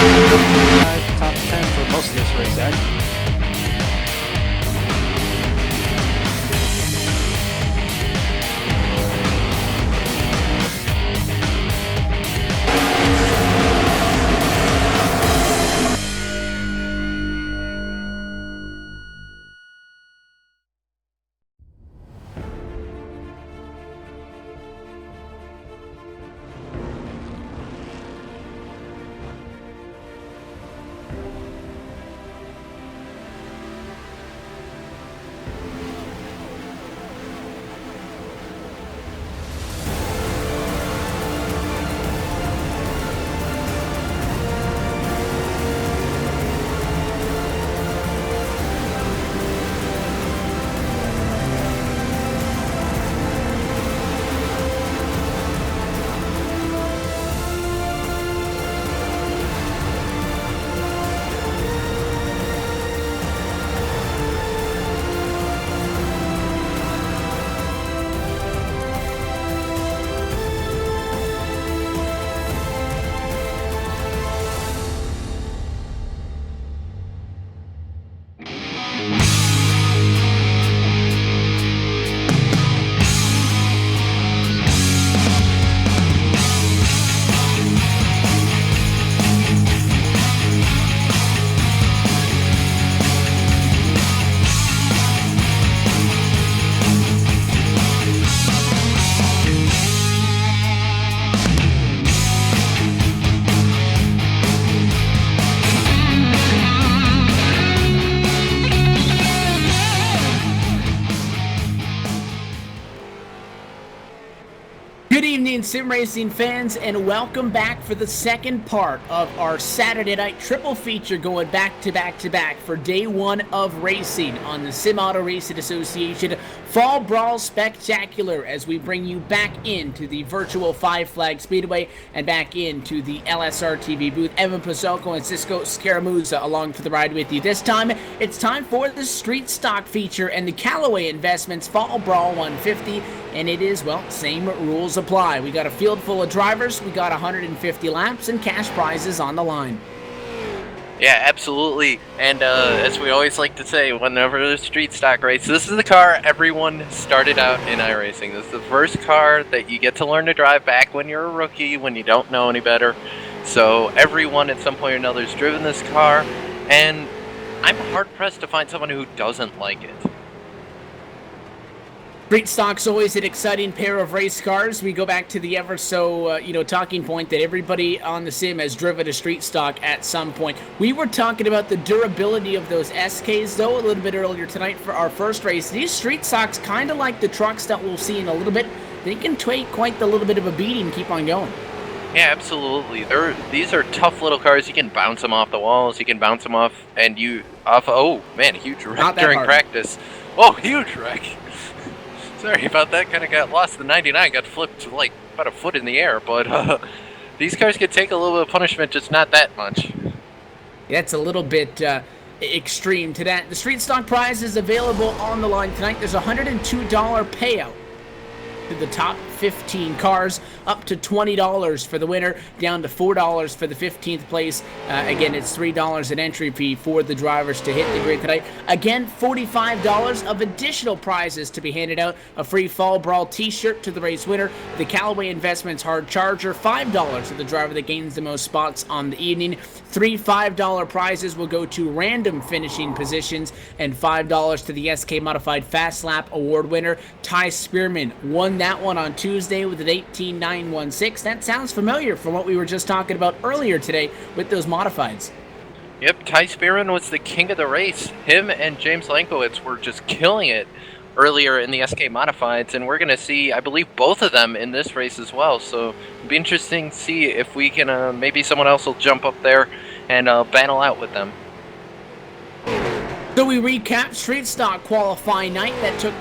Top 10 for most of this race, actually. Good evening, sim racing fans, and welcome back for the second part of our Saturday night triple feature going back to back for day one of racing on the Sim Auto Racing Association Fall Brawl Spectacular, as we bring you back into the virtual Five Flag Speedway and back into the LSRTV booth. Evan Pasoko and Cisco Scaramouza along for the ride with you. This time, it's time for the Street Stock feature and the Callaway Investments Fall Brawl 150. And it is, well, same rules apply. We got a field full of drivers, we got 150 laps, and cash prizes on the line. Yeah, absolutely. And as we always like to say, whenever there's a street stock race, this is the car everyone started out in iRacing. This is the first car that you get to learn to drive back when you're a rookie, when you don't know any better. So everyone at some point or another has driven this car, and I'm hard-pressed to find someone who doesn't like it. Street Stock's always an exciting pair of race cars. We go back to the ever so, talking point that everybody on the sim has driven a Street Stock at some point. We were talking about the durability of those SKs, though, a little bit earlier tonight for our first race. These Street Stocks, kind of like the trucks that we'll see in a little bit, they can take quite the little bit of a beating and keep on going. Yeah, absolutely. These are tough little cars. You can bounce them off the walls. You can bounce them off, and oh, man, huge wreck during practice. Oh, huge wreck. Sorry about that, kind of got lost. The 99 got flipped like about a foot in the air, but these cars can take a little bit of punishment, just not that much. Yeah, it's a little bit extreme to that. The Street Stock prize is available on the line tonight. There's a $102 payout to the top 15 cars, up to $20 for the winner, down to $4 for the 15th place. Again, it's $3 an entry fee for the drivers to hit the grid tonight. Again, $45 of additional prizes to be handed out. A free Fall Brawl t-shirt to the race winner, the Callaway Investments Hard Charger, $5 to the driver that gains the most spots on the evening. 3 $5 prizes will go to random finishing positions, and $5 to the SK Modified Fast Lap Award winner. Ty Spearman won that one on Tuesday with an 18.916. That sounds familiar from what we were just talking about earlier today with those modifieds. Yep, Ty Spearman was the king of the race. Him and James Lankowitz were just killing it earlier in the SK Modifieds, and we're going to see, I believe, both of them in this race as well. So it'll be interesting to see if we can, maybe someone else will jump up there and battle out with them. So we recap Street Stock qualifying night that took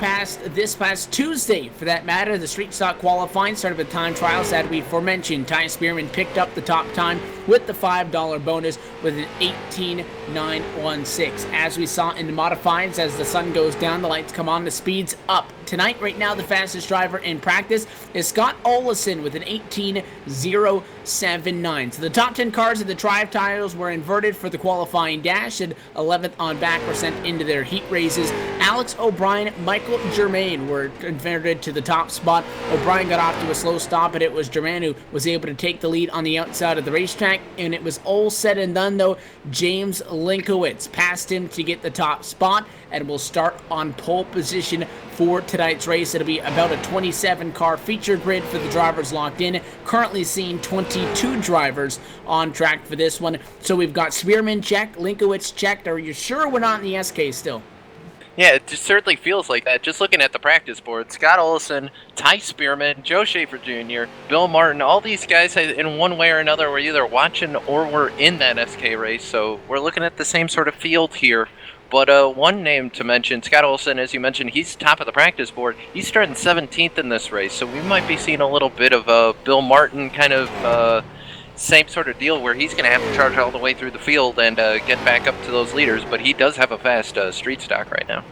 this past Tuesday, for that matter. The Street Stock qualifying started with time trials that we aforementioned. Ty Spearman picked up the top time with the $5 bonus with an 18.916. As we saw in the modifieds, as the sun goes down, the lights come on, the speed's up tonight. Right now, the fastest driver in practice is Scott Olesen with an 18.079. So the top 10 cars at the drive titles were inverted for the qualifying dash, and 11th on back were sent into their heat races. Alex O'Brien, Michael Germain were converted to the top spot. O'Brien got off to a slow stop, but it was Germain who was able to take the lead on the outside of the racetrack, and it was all said and done, though. James Linkowitz passed him to get the top spot, and will start on pole position for tonight's race. It'll be about a 27-car feature grid for the drivers locked in. Currently seeing 22 drivers on track for this one. So we've got Spearman checked, Linkowitz checked. Are you sure we're not in the SK still? Yeah, it just certainly feels like that. Just looking at the practice board, Scott Olesen, Ty Spearman, Joe Schaefer Jr., Bill Martin, all these guys in one way or another were either watching or were in that SK race. So we're looking at the same sort of field here. But one name to mention, Scott Olsen, as you mentioned, he's top of the practice board. He's starting 17th in this race, so we might be seeing a little bit of a Bill Martin kind of same sort of deal where he's going to have to charge all the way through the field and get back up to those leaders, but he does have a fast street stock right now.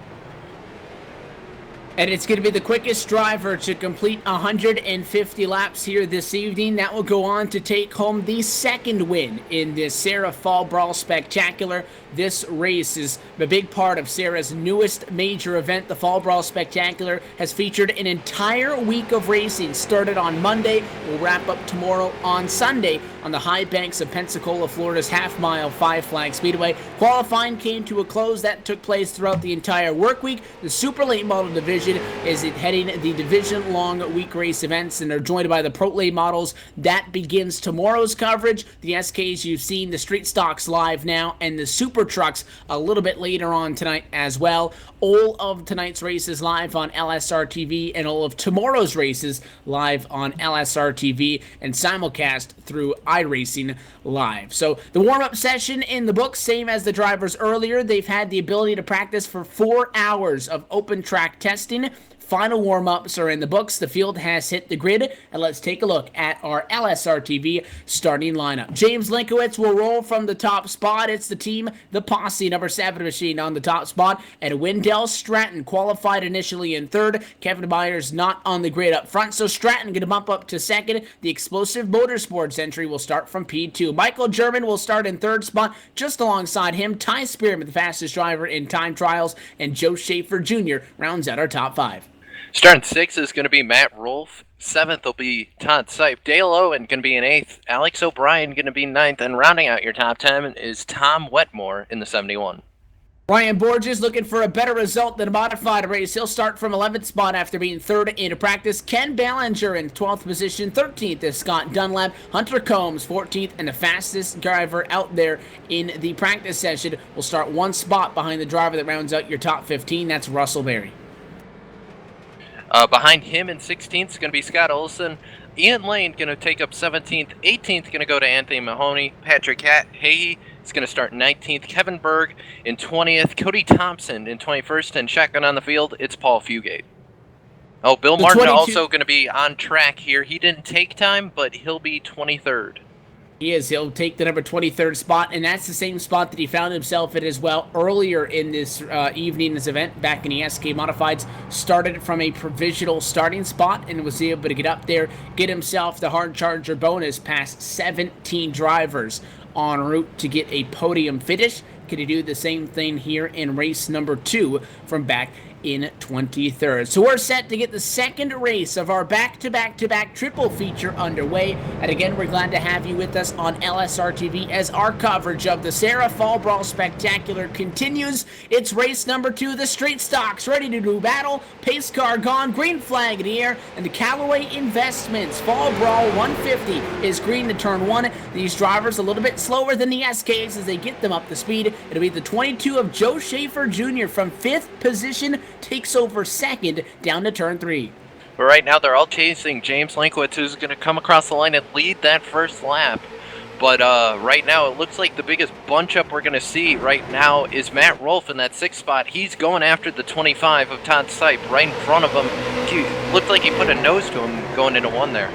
And it's going to be the quickest driver to complete 150 laps here this evening. That will go on to take home the second win in this SARA Fall Brawl Spectacular. This race is a big part of SARA's newest major event. The Fall Brawl Spectacular has featured an entire week of racing. Started on Monday, will wrap up tomorrow on Sunday on the high banks of Pensacola, Florida's half-mile Five Flag Speedway. Qualifying came to a close. That took place throughout the entire work week. The super late model division is heading the division-long week race events, and they're joined by the Pro Late models. That begins tomorrow's coverage. The SKs you've seen, the street stocks live now, and the super trucks a little bit later on tonight as well. All of tonight's races live on LSRTV, and all of tomorrow's races live on LSRTV and simulcast through iRacing Live. So the warm-up session in the book, same as the drivers earlier. They've had the ability to practice for 4 hours of open track testing. Final warm-ups are in the books. The field has hit the grid, and let's take a look at our LSRTV starting lineup. James Linkowitz will roll from the top spot. It's the team, the Posse, number 7 machine on the top spot, and Wendell Stratton qualified initially in 3rd. Kevin Myers not on the grid up front, so Stratton going to bump up to 2nd. The Explosive Motorsports entry will start from P2. Michael German will start in 3rd spot. Just alongside him, Ty Spearman, the fastest driver in time trials, and Joe Schaefer Jr. rounds out our top 5. Starting 6th is going to be Matt Rolfe. 7th will be Todd Seif. Dale Owen going to be in 8th. Alex O'Brien going to be 9th. And rounding out your top 10 is Tom Wetmore in the 71. Ryan Borges looking for a better result than a modified race. He'll start from 11th spot after being 3rd in practice. Ken Ballinger in 12th position. 13th is Scott Dunlap. Hunter Combs 14th, and the fastest driver out there in the practice session will start 1 spot behind the driver that rounds out your top 15. That's Russell Berry. Behind him in 16th is going to be Scott Olsen. Ian Lane going to take up 17th. 18th going to go to Anthony Mahoney. Patrick Hahey is going to start 19th. Kevin Berg in 20th. Cody Thompson in 21st. And shotgun on the field, it's Paul Fugate. Oh, Bill Martin also going to be on track here. He didn't take time, but he'll be 23rd. He is. He'll take the number 23rd spot, and that's the same spot that he found himself at as well earlier in this evening's event back in the SK Modifieds. Started from a provisional starting spot and was able to get up there, get himself the hard charger bonus past 17 drivers en route to get a podium finish. Could he do the same thing here in race number 2 from back in 23rd. So we're set to get the second race of our back-to-back-to-back triple feature underway. And again, we're glad to have you with us on LSRTV as our coverage of the SARA Fall Brawl Spectacular continues. It's race number 2, the street stocks ready to do battle. Pace car gone, green flag in the air, and the Callaway Investments Fall Brawl 150 is green to turn 1. These drivers a little bit slower than the SKs as they get them up to speed. It'll be the 22 of Joe Schaefer Jr. from 5th position, takes over 2nd down to turn 3. But right now they're all chasing James Linkowitz, who's going to come across the line and lead that first lap. But right now it looks like the biggest bunch up we're going to see right now is Matt Rolfe in that 6th spot. He's going after the 25 of Todd Seif right in front of him. He looked like he put a nose to him going into 1 there.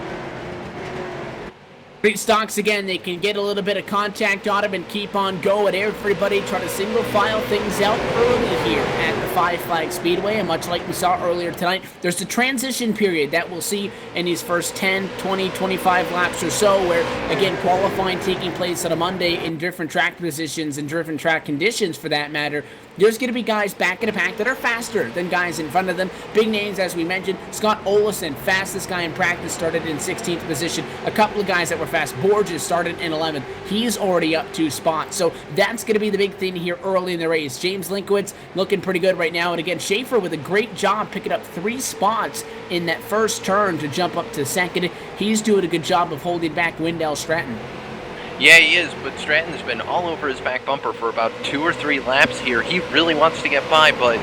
Street stocks, again, they can get a little bit of contact on them and keep on going. Everybody try to single file things out early here at the Five Flag Speedway. And much like we saw earlier tonight, there's a transition period that we'll see in these first 10, 20, 25 laps or so, where, again, qualifying taking place on a Monday in different track positions and different track conditions for that matter. There's going to be guys back in the pack that are faster than guys in front of them. Big names, as we mentioned. Scott Olesen, fastest guy in practice, started in 16th position. A couple of guys that were fast. Borges started in 11th. He's already up 2 spots. So that's going to be the big thing here early in the race. James Linkowitz looking pretty good right now. And again, Schaefer with a great job picking up 3 spots in that first turn to jump up to second. He's doing a good job of holding back Wendell Stratton. Yeah, he is, but Stratton's been all over his back bumper for about 2 or 3 laps here. He really wants to get by, but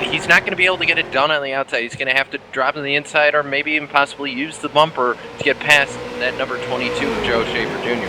he's not going to be able to get it done on the outside. He's going to have to drop on the inside or maybe even possibly use the bumper to get past that number 22, Joe Schaefer Jr.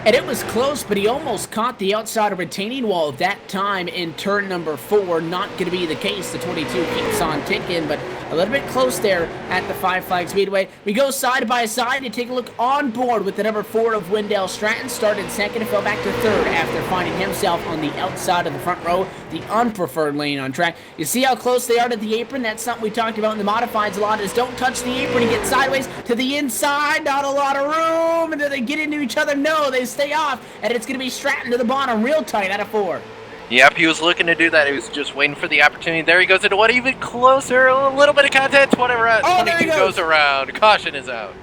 And it was close, but he almost caught the outside retaining wall that time in turn number 4. Not going to be the case. The 22 keeps on ticking, but a little bit close there at the Five Flag Speedway. We go side by side and take a look on board with the number 4 of Wendell Stratton. Started second and fell back to third after finding himself on the outside of the front row, the unpreferred lane on track. You see how close they are to the apron? That's something we talked about in the modifieds a lot, is don't touch the apron and get sideways to the inside. Not a lot of room. And do they get into each other? No, they stay off. And it's going to be Stratton to the bottom real tight out of 4. Yep, he was looking to do that. He was just waiting for the opportunity. There he goes into one even closer. A little bit of contact. Whatever. Oh, 22 goes around. Caution is out.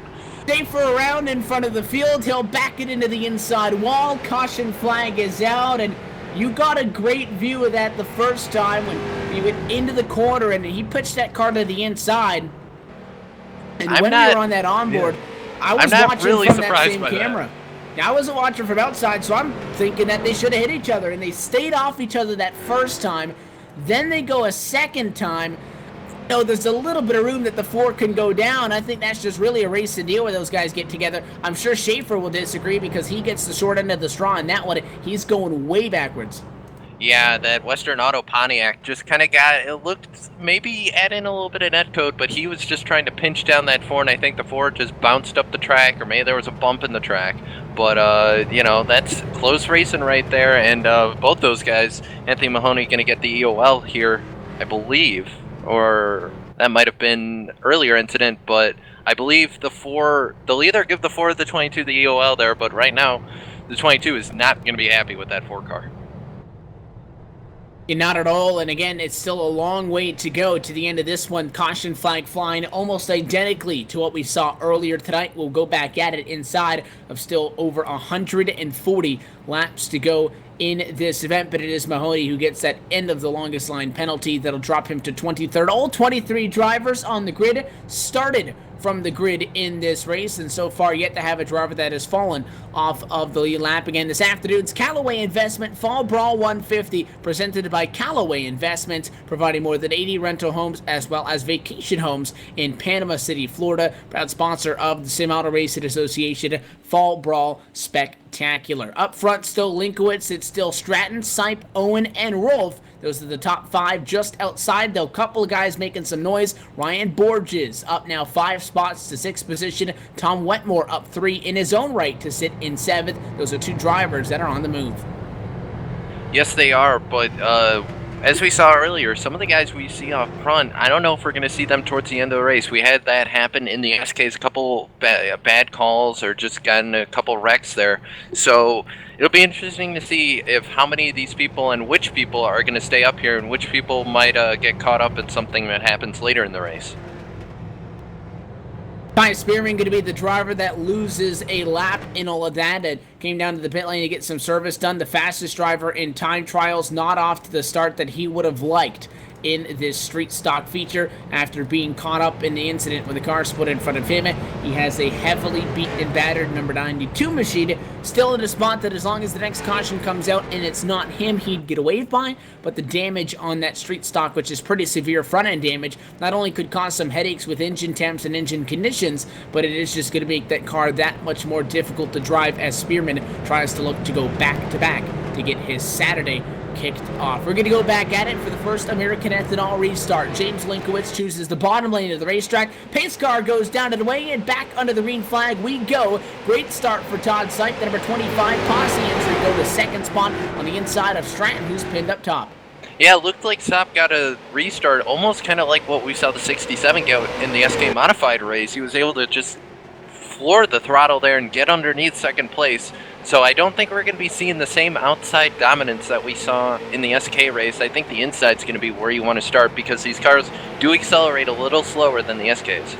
Schaefer around in front of the field. He'll back it into the inside wall. Caution flag is out. And you got a great view of that the first time when he went into the corner and he pitched that car to the inside. And when we were on that onboard, I was watching really from that same by camera. Now, I wasn't watching from outside, so I'm thinking that they should have hit each other, and they stayed off each other that first time. Then they go a second time. You know, there's a little bit of room that the 4 can go down. I think that's just really a race to deal where those guys get together. I'm sure Schaefer will disagree because he gets the short end of the straw, and that one, he's going way backwards. Yeah, that Western Auto Pontiac just kind of it looked maybe add in a little bit of netcode, but he was just trying to pinch down that 4, and I think the 4 just bounced up the track, or maybe there was a bump in the track. But, you know, that's close racing right there, and both those guys, Anthony Mahoney going to get the EOL here, I believe, or that might have been earlier incident, but I believe the 4, they'll either give the 4 or the 22 the EOL there, but right now, the 22 is not going to be happy with that 4 car. Not at all, and again, it's still a long way to go to the end of this one. Caution flag flying almost identically to what we saw earlier tonight. We'll go back at it inside of still over 140 laps to go in this event, but it is Mahoney who gets that end of the longest line penalty that'll drop him to 23rd. All 23 drivers on the grid started from the grid in this race, and so far yet to have a driver that has fallen off of the lead lap. Again, this afternoon's Callaway Investment Fall Brawl 150 presented by Callaway Investments, providing more than 80 rental homes as well as vacation homes in Panama City, Florida. Proud sponsor of the Sim Auto Racing Association Fall Brawl Spectacular. Up front, still Linkowitz. It's still Stratton, Sipe, Owen, and Rolfe. Those are the top 5. Just outside, though, a couple of guys making some noise. Ryan Borges up now 5 spots to 6th position. Tom Wetmore up 3 in his own right to sit in 7th. Those are 2 drivers that are on the move. Yes, they are, but as we saw earlier, some of the guys we see off front, I don't know if we're going to see them towards the end of the race. We had that happen in the SKs, a couple bad calls or just gotten a couple wrecks there. So it'll be interesting to see if how many of these people and which people are going to stay up here and which people might get caught up in something that happens later in the race. Ty Spearman going to be the driver that loses a lap in all of that. It came down to the pit lane to get some service done. The fastest driver in time trials, not off to the start that he would have liked in this street stock feature after being caught up in the incident when the car split in front of him. He has a heavily beaten and battered number 92 machine, still in a spot that as long as the next caution comes out and it's not him, he'd get away by. But the damage on that street stock, which is pretty severe front-end damage, not only could cause some headaches with engine temps and engine conditions, but it is just going to make that car that much more difficult to drive as Spearman tries to look to go back-to-back to get his Saturday kicked off. We're going to go back at it for the first American Ethanol restart. James Linkowitz chooses the bottom lane of the racetrack. Pace car goes down to the way and back under the green flag we go. Great start for Todd Sipe. The number 25 Posse entry go to second spot on the inside of Stratton, who's pinned up top. Yeah, it looked like Sop got a restart, almost kind of like what we saw the 67 get in the SK Modified race. He was able to just floor the throttle there and get underneath second place. So I don't think we're going to be seeing the same outside dominance that we saw in the SK race. I think the inside's going to be where you want to start because these cars do accelerate a little slower than the SKs.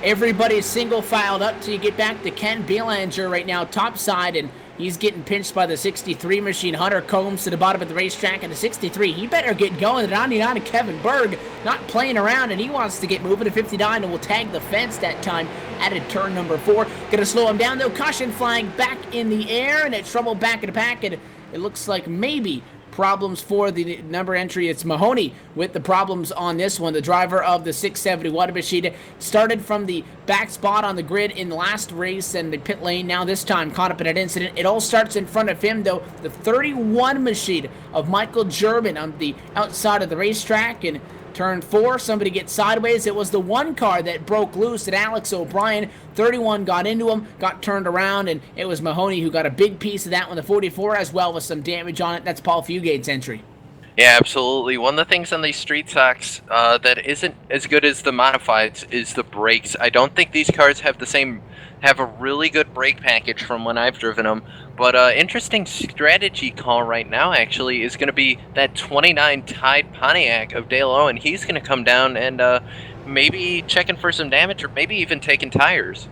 Everybody's single filed up till you get back to Ken Belanger right now, top side, and he's getting pinched by the 63 machine. Hunter Combs to the bottom of the racetrack, and the 63, he better get going. The 99 of Kevin Berg not playing around, and he wants to get moving to 59, and will tag the fence that time at turn number 4. Gonna slow him down, though. Caution flag back in the air, and it's trouble back in the pack, and it looks like maybe problems for the number entry. It's Mahoney with the problems on this one. The driver of the 670 water machine started from the back spot on the grid in the last race and the pit lane. Now this time caught up in an incident. It all starts in front of him, though. The 31 machine of Michael German on the outside of the racetrack, and turn 4, somebody gets sideways. It was the one car that broke loose, and Alex O'Brien, 31, got into him, got turned around, and it was Mahoney who got a big piece of that one. The 44 as well with some damage on it. That's Paul Fugate's entry. Yeah, absolutely. One of the things on these street stocks that isn't as good as the modifieds is the brakes. I don't think these cars have a really good brake package from when I've driven them. But interesting strategy call right now actually is going to be that 29 Tide Pontiac of Dale Owen. He's going to come down and maybe checking for some damage or maybe even taking tires.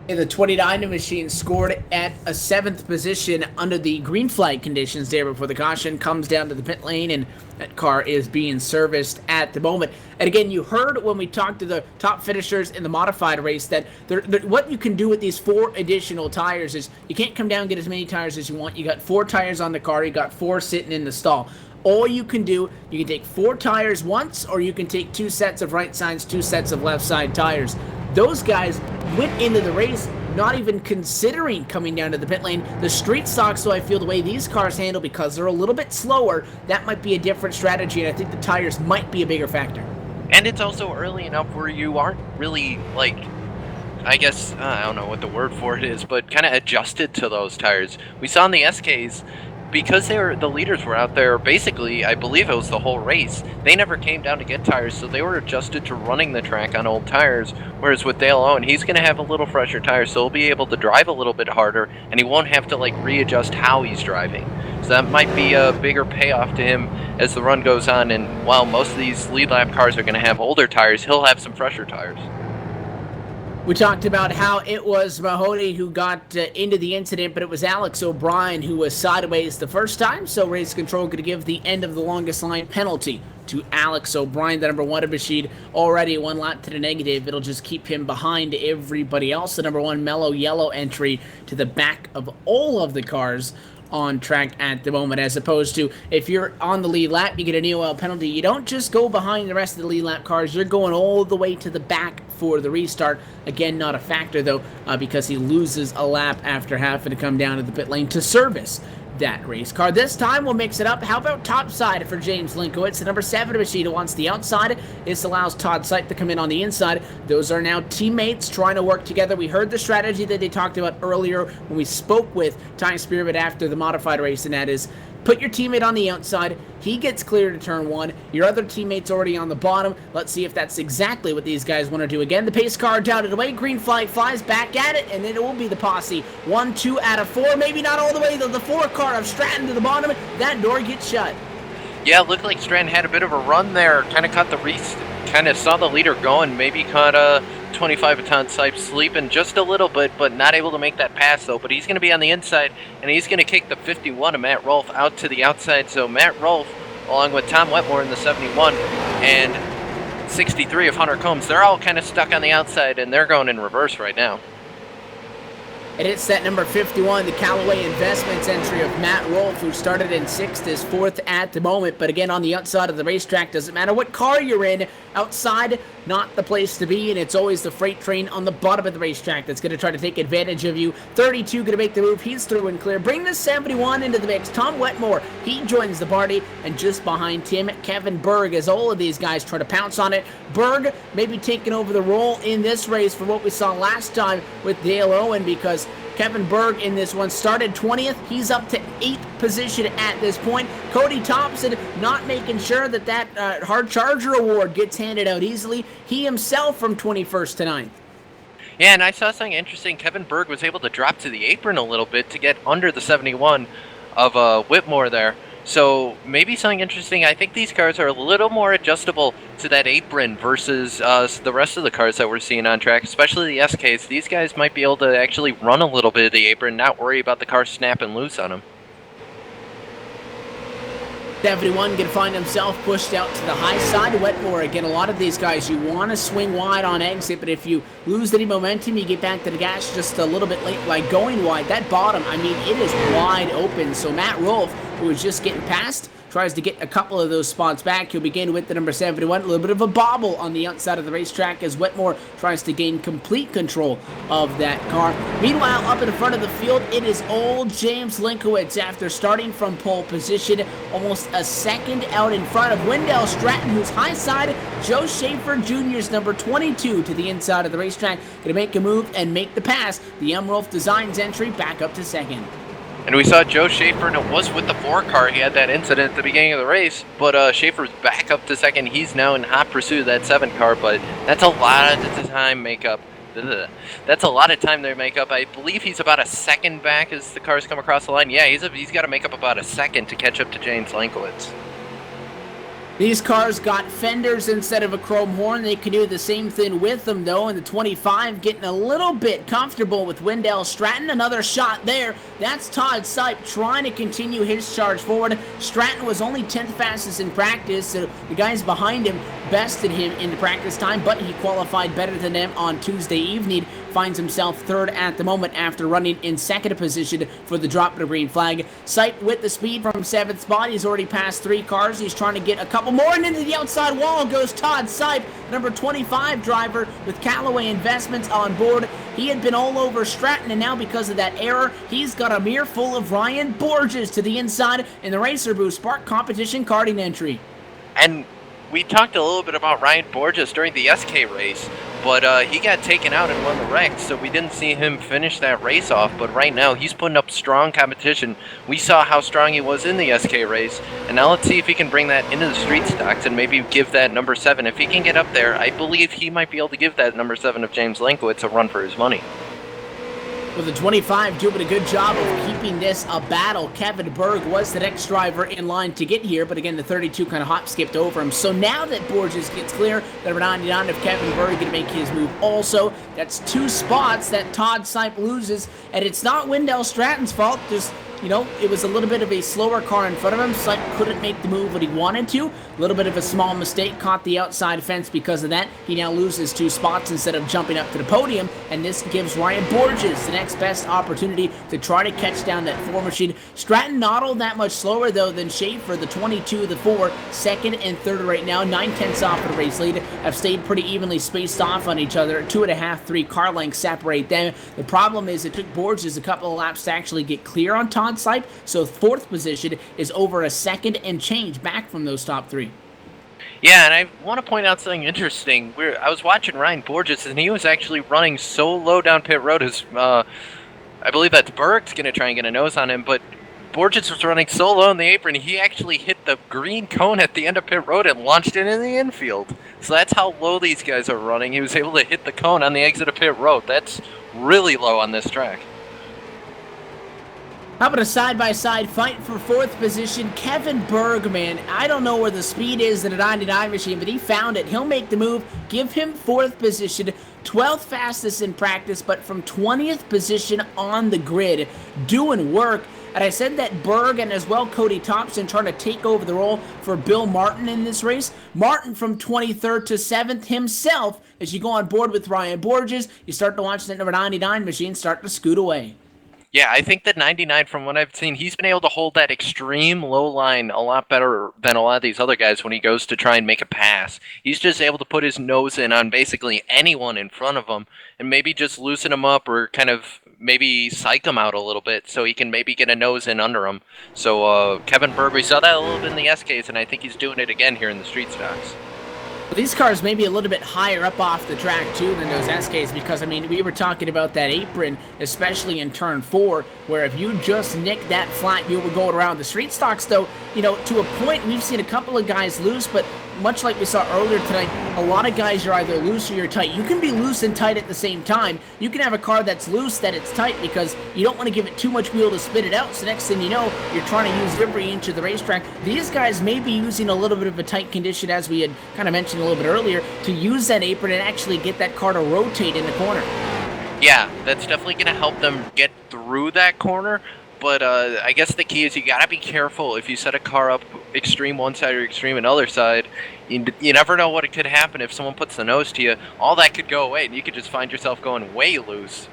The 29 machine scored at a 7th position under the green flag conditions there before the caution comes down to the pit lane, and that car is being serviced at the moment. And again, you heard when we talked to the top finishers in the modified race that what you can do with these 4 additional tires is you can't come down and get as many tires as you want. You got 4 tires on the car, you got 4 sitting in the stall. All you can do, you can take 4 tires once, or you can take 2 sets of right sides, 2 sets of left side tires. Those guys went into the race not even considering coming down to the pit lane. The street stocks, so I feel the way these cars handle, because they're a little bit slower, that might be a different strategy, and I think the tires might be a bigger factor. And it's also early enough where you aren't really, like, I guess, I don't know what the word for it is, but kind of adjusted to those tires. We saw in the SKs, because the leaders were out there, basically, I believe it was the whole race, they never came down to get tires, so they were adjusted to running the track on old tires, whereas with Dale Owen, he's going to have a little fresher tires, so he'll be able to drive a little bit harder, and he won't have to, like, readjust how he's driving. So that might be a bigger payoff to him as the run goes on, and while most of these lead lap cars are going to have older tires, he'll have some fresher tires. We talked about how it was Mahoney who got into the incident, but it was Alex O'Brien who was sideways the first time, so Race Control going to give the end of the longest line penalty to Alex O'Brien, the number 1 machine, already 1 lap to the negative. It'll just keep him behind everybody else. The number 1 mellow yellow entry to the back of all of the cars on track at the moment, as opposed to if you're on the lead lap, you get an EOL penalty. You don't just go behind the rest of the lead lap cars, you're going all the way to the back for the restart. Again, not a factor though, because he loses a lap after having to come down to the pit lane to service that race car. This time we'll mix it up. How about topside for James Linkowitz, the number 7 machine who wants the outside. This allows Todd Sipe to come in on the inside. Those are now teammates trying to work together. We heard the strategy that they talked about earlier when we spoke with Ty Spearman after the modified race, and that is put your teammate on the outside. He gets clear to turn 1. Your other teammate's already on the bottom. Let's see if that's exactly what these guys want to do. Again, the pace car down and away. Green flag flies back at it, and then it will be the posse. 1, 2 out of 4. Maybe not all the way, though. The 4 car of Stratton to the bottom. That door gets shut. Yeah, it looked like Stratton had a bit of a run there. Kind of caught the kind of saw the leader going. Maybe caught 25 Todd Sipe sleeping just a little bit, but not able to make that pass though. But he's going to be on the inside, and he's going to kick the 51 of Matt Rolfe out to the outside. So Matt Rolfe, along with Tom Wetmore in the 71 and 63 of Hunter Combs, they're all kind of stuck on the outside, and they're going in reverse right now. And it's that number 51, the Callaway Investments entry of Matt Rolfe, who started in 6th, is 4th at the moment. But again, on the outside of the racetrack, doesn't matter what car you're in, outside, not the place to be, and it's always the freight train on the bottom of the racetrack that's going to try to take advantage of you. 32 going to make the move. He's through and clear. Bring the 71 into the mix. Tom Wetmore, he joins the party, and just behind him, Kevin Berg, as all of these guys try to pounce on it. Berg maybe taking over the role in this race from what we saw last time with Dale Owen, because Kevin Berg in this one started 20th. He's up to 8th position at this point. Cody Thompson not making sure that Hard Charger award gets handed out easily. He himself from 21st to 9th. Yeah, and I saw something interesting. Kevin Berg was able to drop to the apron a little bit to get under the 71 of Whitmore there. So maybe something interesting. I think these cars are a little more adjustable to that apron versus the rest of the cars that we're seeing on track, especially the SKs. These guys might be able to actually run a little bit of the apron, not worry about the car snapping loose on them. 71 going to find himself pushed out to the high side. Wetmore, again, a lot of these guys, you want to swing wide on exit, but if you lose any momentum, you get back to the gas just a little bit late, like going wide. That bottom, I mean, it is wide open. So Matt Rolfe, who was just getting past, tries to get a couple of those spots back. He'll begin with the number 71. A little bit of a bobble on the outside of the racetrack as Wetmore tries to gain complete control of that car. Meanwhile, up in front of the field, it is old James Linkowitz after starting from pole position, almost a second out in front of Wendell Stratton, who's high side. Joe Schaefer Jr.'s number 22 to the inside of the racetrack. Going to make a move and make the pass. The Rolfe Designs entry back up to second. And we saw Joe Schaefer, and it was with the 4 car. He had that incident at the beginning of the race, but Schaefer's back up to second. He's now in hot pursuit of that 7 car, but that's a lot of time makeup. That's a lot of time they make up. I believe he's about a second back as the cars come across the line. Yeah, he's got to make up about a second to catch up to James Linkowitz. These cars got fenders instead of a chrome horn. They can do the same thing with them, though. And the 25 getting a little bit comfortable with Wendell Stratton. Another shot there. That's Todd Sipe trying to continue his charge forward. Stratton was only 10th fastest in practice, so the guys behind him bested him in the practice time, but he qualified better than them on Tuesday evening. Finds himself third at the moment after running in second position for the drop to green flag. Sipe with the speed from 7th spot. He's already passed 3 cars. He's trying to get a couple more, and into the outside wall goes Todd Sipe, number 25 driver with Callaway Investments on board. He had been all over Stratton, and now because of that error, he's got a mirror full of Ryan Borges to the inside in the Racer Boost Spark Competition karting entry. And we talked a little bit about Ryan Borges during the SK race, but he got taken out in one of the wrecks, so we didn't see him finish that race off. But right now, he's putting up strong competition. We saw how strong he was in the SK race, and now let's see if he can bring that into the street stocks and maybe give that number 7. If he can get up there, I believe he might be able to give that number 7 of James Linkowitz a run for his money. With the 25 doing a good job of keeping this a battle. Kevin Berg was the next driver in line to get here, but again, the 32 kind of hop-skipped over him. So now that Borges gets clear, the 99 of Kevin Berg going to make his move also. That's 2 spots that Todd Sipe loses, and it's not Wendell Stratton's fault. Just, you know, it was a little bit of a slower car in front of him. Sipe couldn't make the move what he wanted to. A little bit of a small mistake, caught the outside fence because of that. He now loses 2 spots instead of jumping up to the podium, and this gives Ryan Borges the next best opportunity to try to catch down that 4 machine. Stratton not all that much slower, though, than Schaefer, the 22, the 4, second and third right now. 9/10 off of the race lead. Have stayed pretty evenly spaced off on each other. 2.5, 3 car lengths separate them. The problem is it took Borges a couple of laps to actually get clear on Todd Sipe, so 4th position is over a second and change back from those top 3. Yeah, and I want to point out something interesting. I was watching Ryan Borges, and he was actually running so low down pit road. I believe that's Berg's going to try and get a nose on him, but Borges was running so low in the apron, he actually hit the green cone at the end of pit road and launched it in the infield. So that's how low these guys are running. He was able to hit the cone on the exit of pit road. That's really low on this track. How about a side-by-side fight for 4th position? Kevin Berg, man, I don't know where the speed is in a 99 machine, but he found it. He'll make the move, give him 4th position, 12th fastest in practice, but from 20th position on the grid, doing work. And I said that Berg and as well Cody Thompson trying to take over the role for Bill Martin in this race. Martin from 23rd to 7th himself. As you go on board with Ryan Borges, you start to watch that number 99 machine start to scoot away. Yeah, I think that 99, from what I've seen, he's been able to hold that extreme low line a lot better than a lot of these other guys when he goes to try and make a pass. He's just able to put his nose in on basically anyone in front of him and maybe just loosen him up or kind of maybe psych him out a little bit so he can maybe get a nose in under him. So Kevin Burberry saw that a little bit in the SKs, and I think he's doing it again here in the street stocks. These cars may be a little bit higher up off the track, too, than those SKs because, I mean, we were talking about that apron, especially in Turn 4, where if you just nick that flat, you will go around. The street stocks, though, you know, to a point, we've seen a couple of guys loose, but much like we saw earlier tonight, a lot of guys are either loose or you're tight. You can be loose and tight at the same time. You can have a car that's loose, that it's tight, because you don't want to give it too much wheel to spit it out, so next thing you know, you're trying to use every inch of the racetrack. These guys may be using a little bit of a tight condition, as we had kind of mentioned a little bit earlier, to use that apron and actually get that car to rotate in the corner. Yeah, that's definitely going to help them get through that corner. But I guess the key is you got to be careful if you set a car up extreme one side or extreme another side. You never know what could happen if someone puts the nose to you. All that could go away, and you could just find yourself going way loose.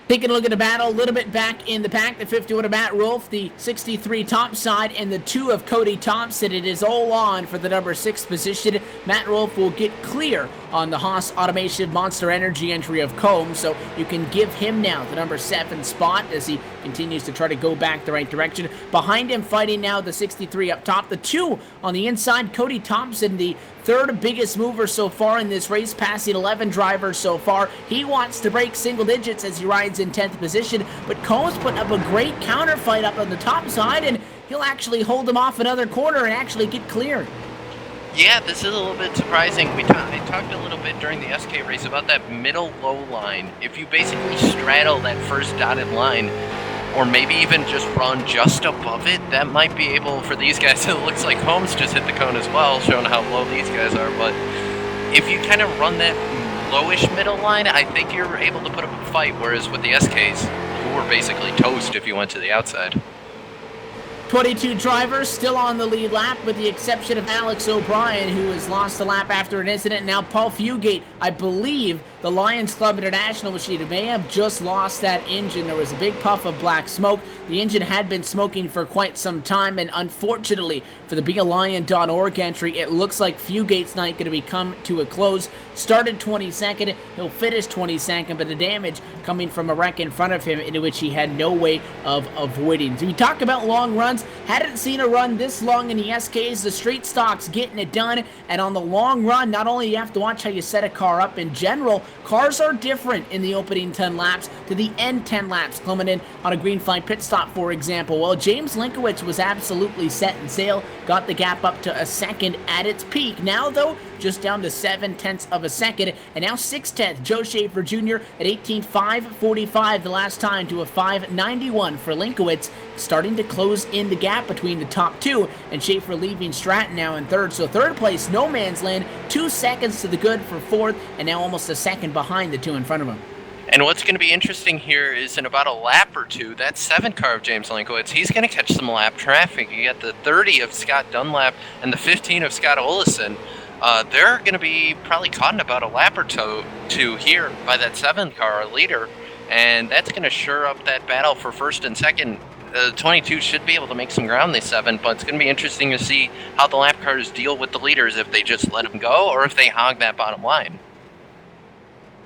Taking a look at the battle, a little bit back in the pack, the 51 of Matt Rolfe, the 63 top side, and the 2 of Cody Thompson. It is all on for the number 6 position. Matt Rolfe will get clear on the Haas Automation Monster Energy entry of Combs, so you can give him now the number 7 spot as he continues to try to go back the right direction. Behind him, fighting now, the 63 up top. The 2 on the inside, Cody Thompson, the third biggest mover so far in this race, passing 11 drivers so far. He wants to break single digits as he rides in 10th position, but Combs putting up a great counter fight up on the top side, and he'll actually hold him off another corner and actually get clear. Yeah, this is a little bit surprising. I talked a little bit during the SK race about that middle low line. If you basically straddle that first dotted line, or maybe even just run just above it, that might be able, for these guys, it looks like Holmes just hit the cone as well, showing how low these guys are, but if you kind of run that lowish middle line, I think you're able to put up a fight, whereas with the SKs, you were basically toast if you went to the outside. 22 drivers still on the lead lap, with the exception of Alex O'Brien, who has lost a lap after an incident. Now Paul Fugate, I believe the Lions Club International machine may have just lost that engine. There was a big puff of black smoke. The engine had been smoking for quite some time, and unfortunately for the BeALion.org entry, it looks like Fugate's night going to be come to a close. Started 22nd, he'll finish 22nd, but the damage coming from a wreck in front of him, into which he had no way of avoiding. So we talk about long runs. Hadn't seen a run this long in the SKs. The street stocks getting it done, and on the long run, not only do you have to watch how you set a car up in general, cars are different in the opening 10 laps to the end 10 laps, coming in on a green flag pit stop, for example. Well, James Linkowitz was absolutely set and sail, got the gap up to a second at its peak. Now, though, just down to 0.7 of a second, and now 0.6. Joe Schaefer Jr. at 18.545 the last time to a 5.91 for Linkowitz, starting to close in the gap between the top 2, and Schaefer leaving Stratton now in 3rd. So 3rd place, no man's land, 2 seconds to the good for 4th, and now almost a second behind the 2 in front of him. And what's going to be interesting here is in about a lap or two, that 7 car of James Linkowitz, he's going to catch some lap traffic. You got the 30 of Scott Dunlap and the 15 of Scott Olesen. They're going to be probably caught in about a lap or two here by that 7 car leader, and that's going to shore up that battle for 1st and 2nd. 22 should be able to make some ground this 7, but it's going to be interesting to see how the lap cars deal with the leaders, if they just let them go or if they hog that bottom line.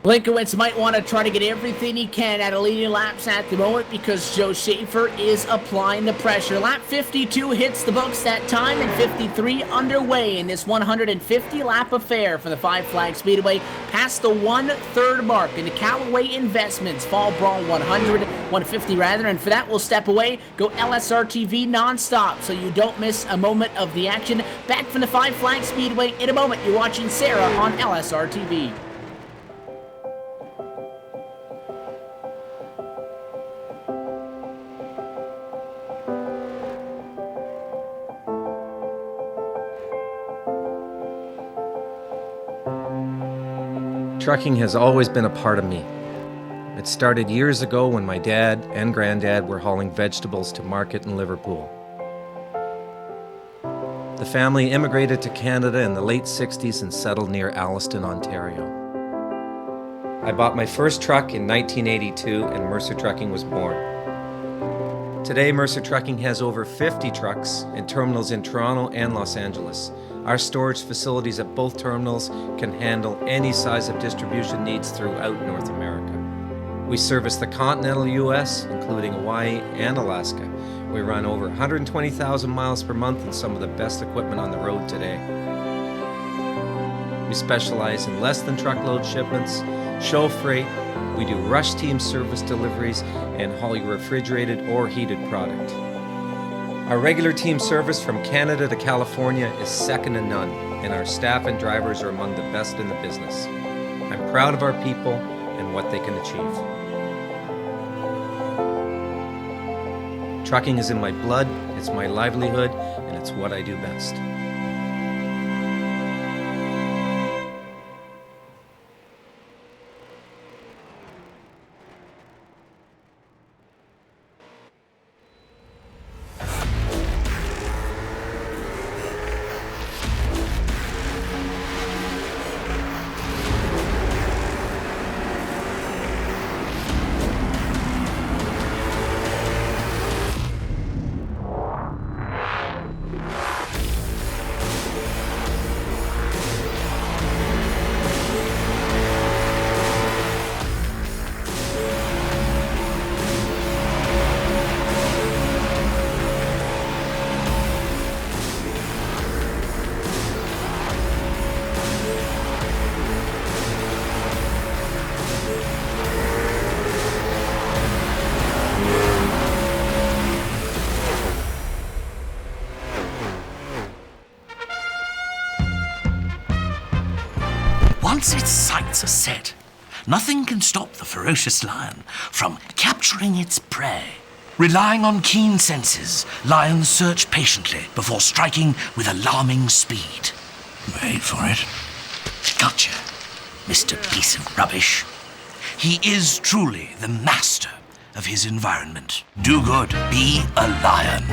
Linkowitz might want to try to get everything he can out of leading laps at the moment, because Joe Schaefer is applying the pressure. Lap 52 hits the books that time, and 53 underway in this 150-lap affair for the Five Flag Speedway, past the 1/3 mark into Callaway Investments Fall Brawl 150 rather, and for that we'll step away, go LSRTV nonstop so you don't miss a moment of the action. Back from the Five Flag Speedway in a moment. You're watching SARA on LSRTV. Trucking has always been a part of me. It started years ago when my dad and granddad were hauling vegetables to market in Liverpool. The family immigrated to Canada in the late 60s and settled near Alliston, Ontario. I bought my first truck in 1982 and Mercer Trucking was born. Today, Mercer Trucking has over 50 trucks in terminals in Toronto and Los Angeles. Our storage facilities at both terminals can handle any size of distribution needs throughout North America. We service the continental U.S., including Hawaii and Alaska. We run over 120,000 miles per month and some of the best equipment on the road today. We specialize in less than truckload shipments, show freight, we do rush team service deliveries, and haul your refrigerated or heated product. Our regular team service from Canada to California is second to none, and our staff and drivers are among the best in the business. I'm proud of our people and what they can achieve. Trucking is in my blood, it's my livelihood, and it's what I do best. Once its sights are set, nothing can stop the ferocious lion from capturing its prey. Relying on keen senses, lions search patiently before striking with alarming speed. Wait for it. Gotcha, Mr. Piece of Rubbish. He is truly the master of his environment. Do good, be a lion.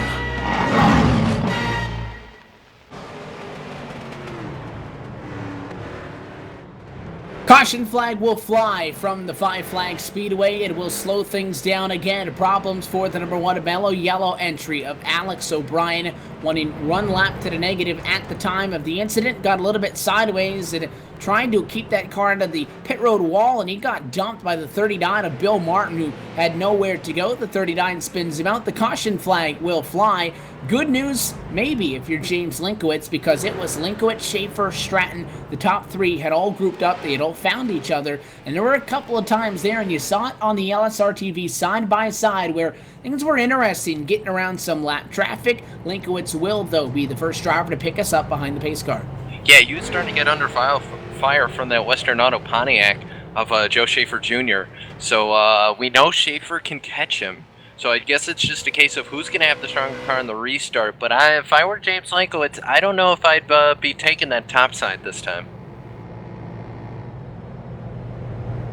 Caution flag will fly from the Five Flags Speedway. It will slow things down again. Problems for the number 1 mellow yellow entry of Alex O'Brien, wanting run lap to the negative at the time of the incident. Got a little bit sideways and trying to keep that car into the pit road wall, and he got dumped by the 39 of Bill Martin, who had nowhere to go. The 39 spins him out. The caution flag will fly. Good news, maybe, if you're James Linkowitz, because it was Linkowitz, Schaefer, Stratton. The top three had all grouped up. They had all found each other, and there were a couple of times there, and you saw it on the LSRTV side by side, where things were interesting, getting around some lap traffic. Linkowitz will, though, be the first driver to pick us up behind the pace car. Yeah, you were starting to get under fire from that Western Auto Pontiac of Joe Schaefer Jr. So we know Schaefer can catch him. So I guess it's just a case of who's going to have the stronger car in the restart. But if I were James Linkowitz, I don't know if I'd be taking that top side this time.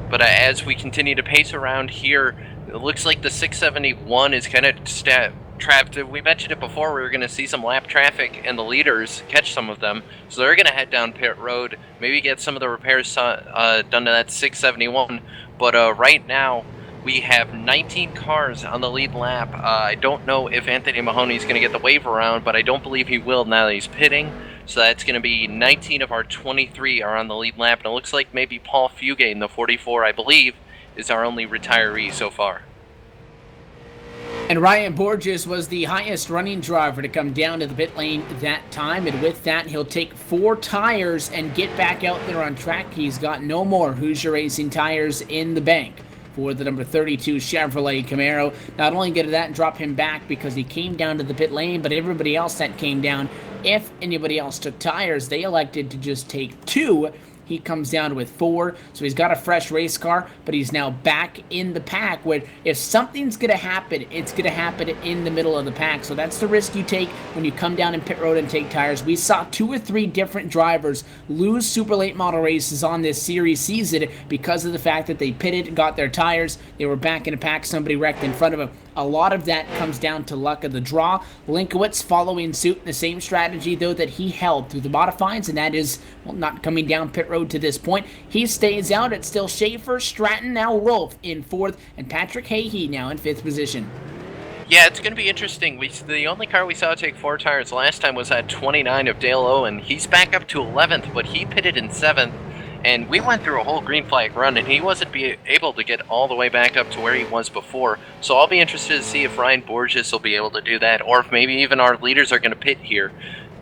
But as we continue to pace around here, it looks like the 671 is kind of trapped. We mentioned it before, we were going to see some lap traffic and the leaders catch some of them. So they're going to head down pit road, maybe get some of the repairs done to that 671. But right now, we have 19 cars on the lead lap. I don't know if Anthony Mahoney's going to get the wave around, but I don't believe he will now that he's pitting. So that's going to be 19 of our 23 are on the lead lap. And it looks like maybe Paul Fugate, the 44, I believe, is our only retiree so far. And Ryan Borges was the highest running driver to come down to the pit lane that time. And with that, he'll take 4 tires and get back out there on track. He's got no more Hoosier Racing tires in the bank for the number 32 Chevrolet Camaro. Not only get that and drop him back because he came down to the pit lane, but everybody else that came down, if anybody else took tires, they elected to just take 2. He comes down with 4, so he's got a fresh race car, but he's now back in the pack, where if something's going to happen, it's going to happen in the middle of the pack. So that's the risk you take when you come down in pit road and take tires. We saw 2 or 3 different drivers lose super late model races on this series season because of the fact that they pitted, got their tires, they were back in a pack, somebody wrecked in front of them. A lot of that comes down to luck of the draw. Linkowitz following suit in the same strategy, though, that he held through the modifieds, and that is, well, not coming down pit road to this point. He stays out. It's still Schaefer, Stratton, now Rolf in 4th, and Patrick Hahey now in 5th position. Yeah, it's going to be interesting. The only car we saw take 4 tires last time was at 29 of Dale Owen. He's back up to 11th, but he pitted in 7th. And we went through a whole green flag run, and he wasn't able to get all the way back up to where he was before. So I'll be interested to see if Ryan Borges will be able to do that, or if maybe even our leaders are going to pit here.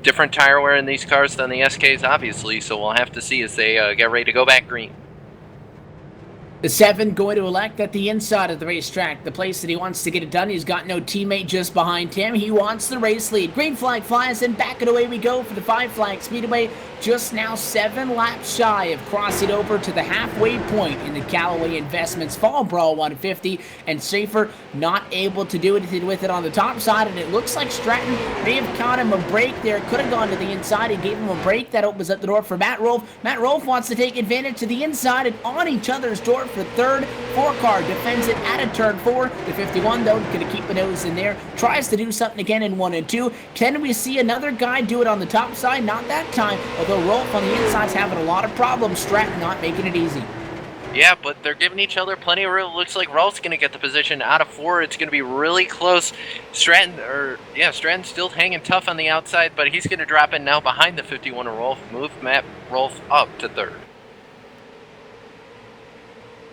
Different tire wear in these cars than the SKs, obviously, so we'll have to see as they get ready to go back green. The 7 going to elect at the inside of the racetrack, the place that he wants to get it done. He's got no teammate just behind him. He wants the race lead. Green flag flies, and back and away we go for the 5 flag Speedway. Just now 7 laps shy of crossing over to the halfway point in the Callaway Investments Fall Brawl 150, and Schaefer not able to do anything with it on the top side, and it looks like Stratton may have caught him a break there. Could have gone to the inside. He gave him a break. That opens up the door for Matt Rolfe. Matt Rolfe wants to take advantage to the inside and on each other's door for 3rd. 4 car defends it at a turn 4. The 51, though, going to keep the nose in there. Tries to do something again in 1 and 2. Can we see another guy do it on the top side? Not that time, although Rolfe on the inside's having a lot of problems. Stratton not making it easy. Yeah, but they're giving each other plenty of room. Looks like Rolf's going to get the position out of 4. It's going to be really close. Stratton's still hanging tough on the outside, but he's going to drop in now behind the 51 of Rolfe. Move Matt Rolfe up to 3rd.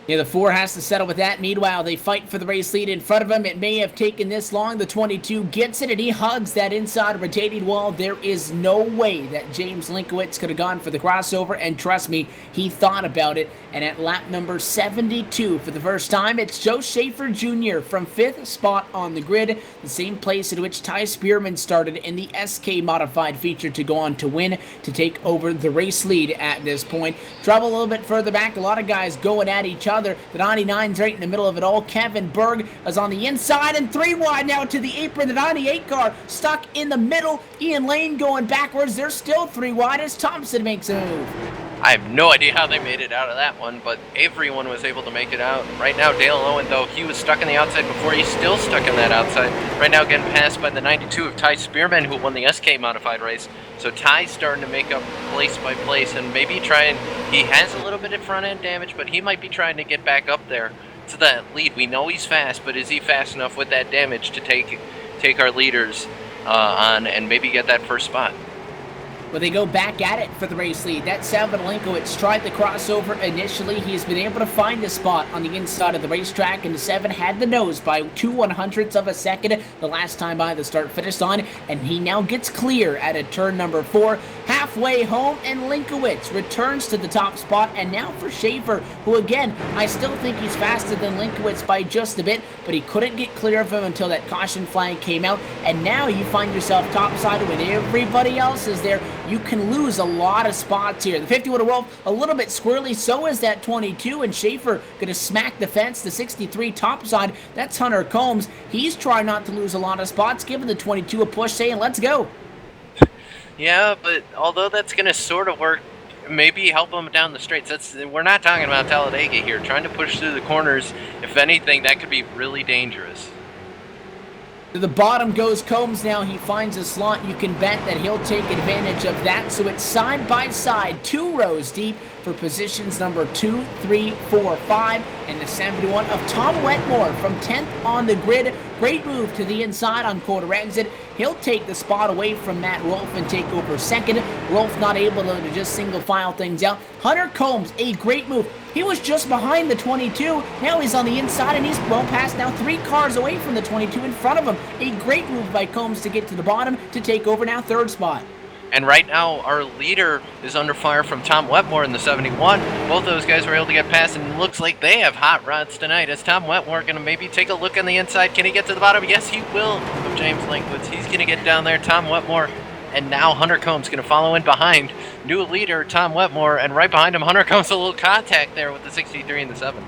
Yeah, the 4 has to settle with that. Meanwhile, they fight for the race lead in front of him. It may have taken this long. The 22 gets it, and he hugs that inside rotating wall. There is no way that James Linkowitz could have gone for the crossover, and trust me, he thought about it. And at lap number 72, for the first time, it's Joe Schaefer Jr. from 5th spot on the grid, the same place at which Ty Spearman started in the SK modified feature to go on to win, to take over the race lead at this point. Trouble a little bit further back. A lot of guys going at each other. The 99's right in the middle of it all. Kevin Berg is on the inside, and 3 wide now to the apron. The 98 car stuck in the middle. Ian Lane going backwards. They're still 3 wide as Thompson makes a move. I have no idea how they made it out of that one, but everyone was able to make it out. Right now, Dale Owen, though, he was stuck on the outside before. He's still stuck on that outside. Right now, getting passed by the 92 of Ty Spearman, who won the SK modified race. So Ty's starting to make up place by place and maybe he has a little bit of front end damage, but he might be trying to get back up there to that lead. We know he's fast, but is he fast enough with that damage to take our leaders on and maybe get that first spot? Well, they go back at it for the race lead. That 7 Linkowitz tried the crossover initially. He's been able to find a spot on the inside of the racetrack, and the 7 had the nose by 2/100ths of a second the last time by the start-finish line, and he now gets clear at a turn number 4. Halfway home, and Linkowitz returns to the top spot, and now for Schaefer, who again, I still think he's faster than Linkowitz by just a bit, but he couldn't get clear of him until that caution flag came out, and now you find yourself topside when everybody else is there. You can lose a lot of spots here. The 51 of Rolfe, a little bit squirrely, so is that 22, and Schaefer gonna smack the fence. The 63 topside, that's Hunter Combs. He's trying not to lose a lot of spots, giving the 22 a push, saying, let's go. Yeah, but although that's going to sort of work, maybe help them down the straights. We're not talking about Talladega here. Trying to push through the corners, if anything, that could be really dangerous. To the bottom goes Combs now. He finds a slot. You can bet that he'll take advantage of that. So it's side by side, 2 rows deep for positions number 2, 3, 4, 5, and the 71 of Tom Wetmore from 10th on the grid. Great move to the inside on quarter exit. He'll take the spot away from Matt Rolfe and take over 2nd. Rolfe not able to just single file things out. Hunter Combs, a great move. He was just behind the 22. Now he's on the inside, and he's well past now 3 cars away from the 22 in front of him. A great move by Combs to get to the bottom to take over now 3rd spot. And right now, our leader is under fire from Tom Wetmore in the 71. Both those guys were able to get past, and it looks like they have hot rods tonight. Is Tom Wetmore going to maybe take a look on the inside? Can he get to the bottom? Yes, he will, of James Linkowitz. He's going to get down there, Tom Wetmore. And now Hunter Combs going to follow in behind. New leader, Tom Wetmore, and right behind him, Hunter Combs, a little contact there with the 63 and the 7.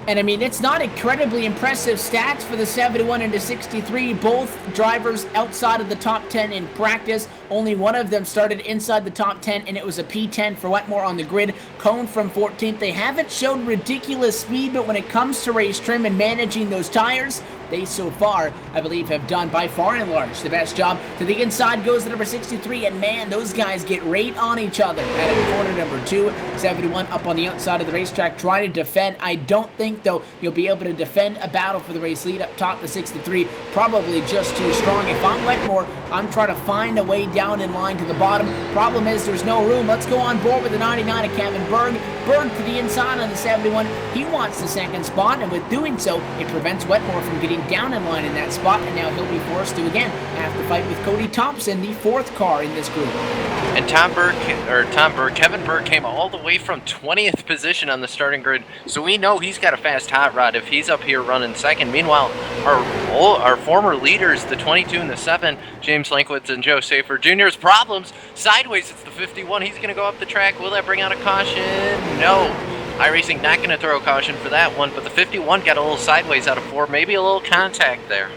And I mean, it's not incredibly impressive stats for the 71 and the 63. Both drivers outside of the top 10 in practice. Only one of them started inside the top 10, and it was a P10 for Wetmore on the grid. Cone from 14th. They haven't shown ridiculous speed, but when it comes to race trim and managing those tires, they so far, I believe, have done by far and large the best job. To the inside goes the number 63, and man, those guys get right on each other. At corner number 2, 71 up on the outside of the racetrack trying to defend. I don't think, though, you'll be able to defend a battle for the race lead up top. The 63 probably just too strong. If I'm Wetmore, I'm trying to find a way down in line to the bottom. Problem is there's no room. Let's go on board with the 99 of Kevin Berg. Berg to the inside on the 71. He wants the second spot, and with doing so, it prevents Wetmore from getting down in line in that spot, and now he'll be forced to again have to fight with Cody Thompson, the 4th car in this group. And Kevin Berg came all the way from 20th position on the starting grid, so we know he's got a fast hot rod if he's up here running second. Meanwhile, our former leaders, the 22 and the 7, James Lankwitz and Joe Safer Jr.'s problems. Sideways, it's the 51. He's going to go up the track. Will that bring out a caution? No. iRacing not going to throw a caution for that one, but the 51 got a little sideways out of 4, maybe a little contact there.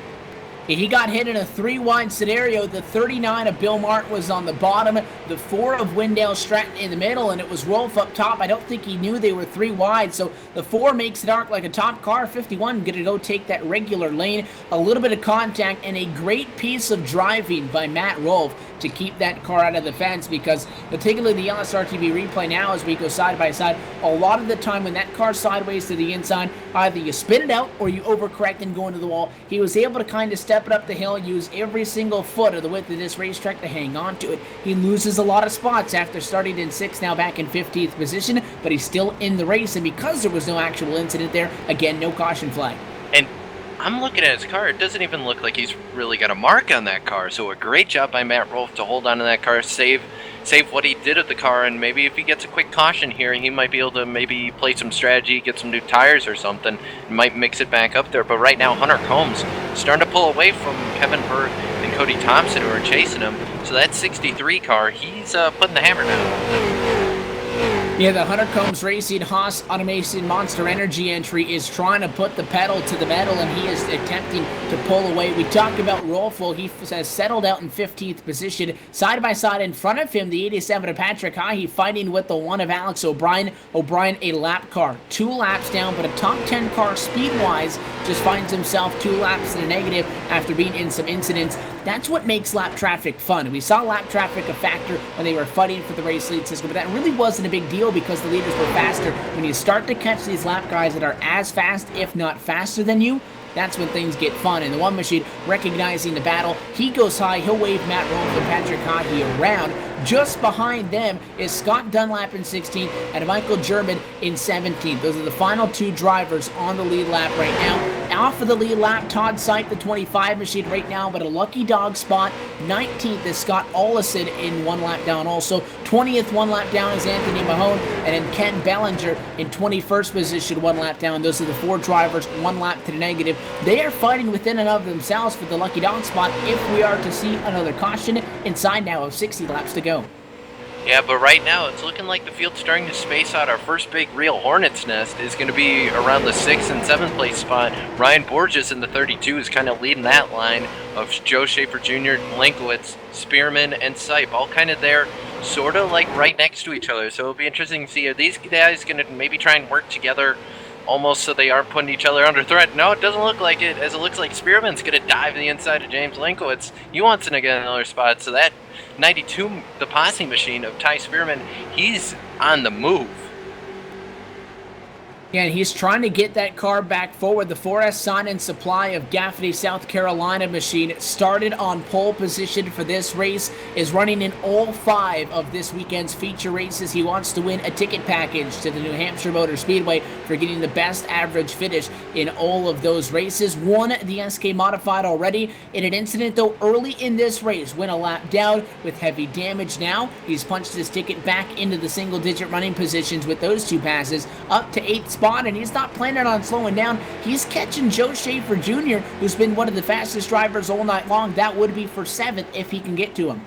He got hit in a 3-wide scenario. The 39 of Bill Martin was on the bottom, the 4 of Wendell Stratton in the middle, and it was Rolf up top. I don't think he knew they were 3 wide, so the 4 makes it arc like a top car. 51 going to go take that regular lane. A little bit of contact and a great piece of driving by Matt Rolf to keep that car out of the fence, because particularly the LSRTV replay now as we go side by side, a lot of the time when that car's sideways to the inside, either you spin it out or you overcorrect and go into the wall. He was able to kind of step it up the hill, use every single foot of the width of this racetrack to hang on to it. He loses a lot of spots after starting in 6th, now back in 15th position, but he's still in the race, and because there was no actual incident there, again, no caution flag. And I'm looking at his car. It doesn't even look like he's really got a mark on that car. So a great job by Matt Rolfe to hold on to that car, save what he did at the car, and maybe if he gets a quick caution here, he might be able to maybe play some strategy, get some new tires or something, and might mix it back up there. But right now, Hunter Combs starting to pull away from Kevin Berg and Cody Thompson, who are chasing him. So that 63 car, he's putting the hammer down. Yeah, the Hunter Combs Racing Haas Automation Monster Energy entry is trying to put the pedal to the metal, and he is attempting to pull away. We talked about Rolf. Well, he has settled out in 15th position. Side by side in front of him, the 87 of Patrick Hahe fighting with the 1 of Alex O'Brien. O'Brien, a lap car. 2 laps down, but a top 10 car speed-wise just finds himself 2 laps in a negative after being in some incidents. That's what makes lap traffic fun. We saw lap traffic a factor when they were fighting for the race lead system, but that really wasn't a big deal because the leaders were faster. When you start to catch these lap guys that are as fast, if not faster than you, that's when things get fun. And the One Machine, recognizing the battle, he goes high, he'll wave Matt Rolfe and Patrick Hahe around. Just behind them is Scott Dunlap in 16th and Michael German in 17th. Those are the final 2 drivers on the lead lap right now. Off of the lead lap, Todd Sipe, the 25 machine right now, but a lucky dog spot. 19th is Scott Ollison in 1 lap down also. 20th 1 lap down is Anthony Mahone, and then Ken Bellinger in 21st position 1 lap down. Those are the 4 drivers, 1 lap to the negative. They are fighting within and of themselves for the lucky dog spot if we are to see another caution inside now of 60 laps to go. Yeah, but right now it's looking like the field's starting to space out. Our first big real hornet's nest is going to be around the 6th and 7th place spot. Ryan Borges in the 32 is kind of leading that line of Joe Schaefer Jr., Linkowitz, Spearman, and Sipe, all kind of there, sort of like right next to each other. So it'll be interesting to see, are these guys going to maybe try and work together almost so they aren't putting each other under threat? No, it doesn't look like it, as it looks like Spearman's going to dive the inside of James Linkowitz. He wants to get another spot, so that 92, the posse machine of Ty Spearman, he's on the move. Yeah, and he's trying to get that car back forward. The 4S Sign and Supply of Gaffney, South Carolina machine started on pole position for this race, is running in all 5 of this weekend's feature races. He wants to win a ticket package to the New Hampshire Motor Speedway for getting the best average finish in all of those races. Won the SK Modified already in an incident, though, early in this race. Went a lap down with heavy damage now. He's punched his ticket back into the single-digit running positions with those 2 passes, up to 8th spot, and he's not planning on slowing down. He's catching Joe Schaefer Jr., who's been one of the fastest drivers all night long. That would be for 7th if he can get to him.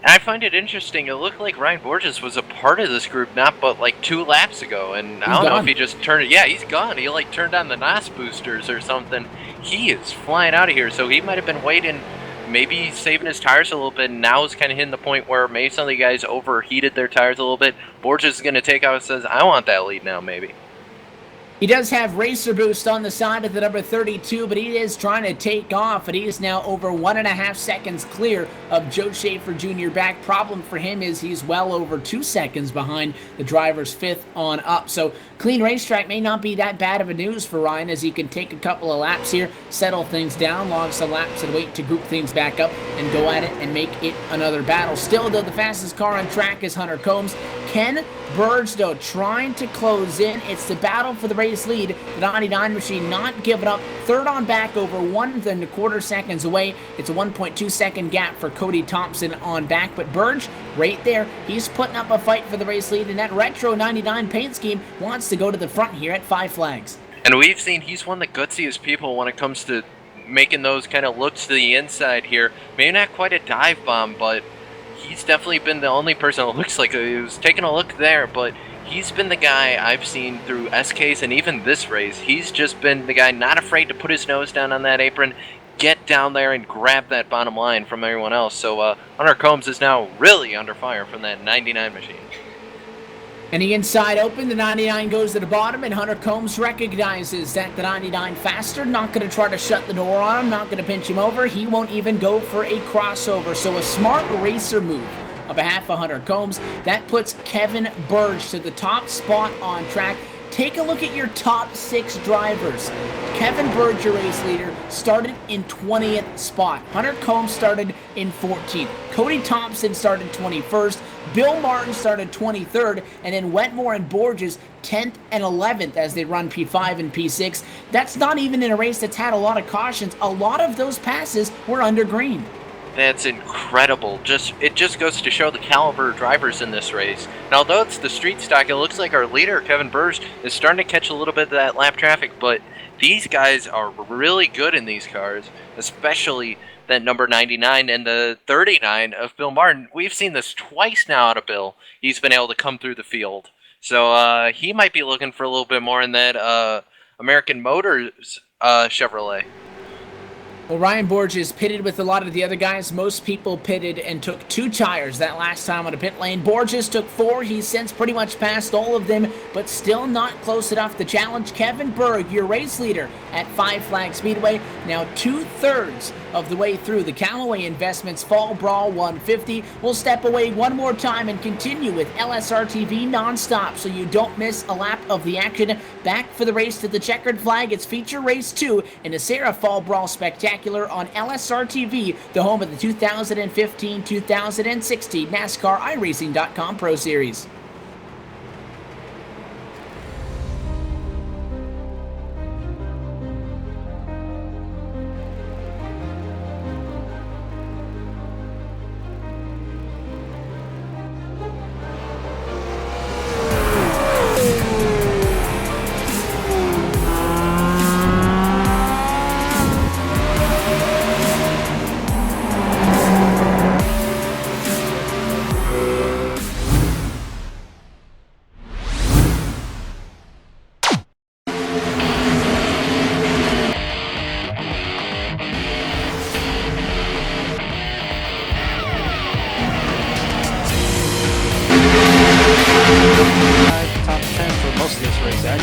And I find it interesting. It looked like Ryan Borges was a part of this group not but like 2 laps ago, and I don't know if he just turned it. Yeah, he's gone. He like turned on the NOS boosters or something. He is flying out of here, so he might have been waiting, maybe saving his tires a little bit, and now is kind of hitting the point where maybe some of the guys overheated their tires a little bit. Borges is going to take out and says, I want that lead now, maybe. He does have racer boost on the side of the number 32, but he is trying to take off, and he is now over 1.5 seconds clear of Joe Schaefer Jr. back. Problem for him is he's well over 2 seconds behind the driver's 5th on up. So clean racetrack may not be that bad of a news for Ryan, as he can take a couple of laps here, settle things down, log some laps, and wait to group things back up and go at it and make it another battle. Still, though, the fastest car on track is Hunter Combs. Ken Burge, though, trying to close in. It's the battle for the race lead. The 99 machine not giving up. Third on back, over 1.25 seconds away. It's a 1.2 second gap for Cody Thompson on back. But Burge, right there, he's putting up a fight for the race lead. And that retro 99 paint scheme wants to go to the front here at 5 Flags. And we've seen he's one of the gutsiest people when it comes to making those kind of looks to the inside here. Maybe not quite a dive bomb, but he's definitely been the only person that looks like he was taking a look there, but he's been the guy I've seen through SKs and even this race. He's just been the guy not afraid to put his nose down on that apron, get down there and grab that bottom line from everyone else. So Hunter Combs is now really under fire from that 99 machine. And the inside open, the 99 goes to the bottom, and Hunter Combs recognizes that the 99 faster, not going to try to shut the door on him, not going to pinch him over. He won't even go for a crossover. So a smart racer move on behalf of Hunter Combs. That puts Kevin Burge to the top spot on track. Take a look at your top 6 drivers. Kevin Burge, your race leader, started in 20th spot. Hunter Combs started in 14th. Cody Thompson started 21st. Bill Martin started 23rd. And then Wetmore and Borges 10th and 11th as they run P5 and P6. That's not even in a race that's had a lot of cautions. A lot of those passes were under green. That's incredible. It just goes to show the caliber of drivers in this race. And although it's the street stock, it looks like our leader, Kevin Burge, is starting to catch a little bit of that lap traffic, but these guys are really good in these cars, especially that number 99 and the 39 of Bill Martin. We've seen this twice now out of Bill. He's been able to come through the field. So he might be looking for a little bit more in that American Motors Chevrolet. Well, Ryan Borges pitted with a lot of the other guys. Most people pitted and took 2 tires that last time on a pit lane. Borges took 4. He's since pretty much passed all of them, but still not close enough to challenge Kevin Berg, your race leader at 5 Flag Speedway. Now 2/3 of the way through the Callaway Investments Fall Brawl 150. We'll step away one more time and continue with LSRTV nonstop so you don't miss a lap of the action. Back for the race to the checkered flag. It's feature race 2 in the SARA Fall Brawl Spectacular on LSRTV, the home of the 2015-2016 NASCAR iRacing.com Pro Series. Top 10 for most of this race, Zach.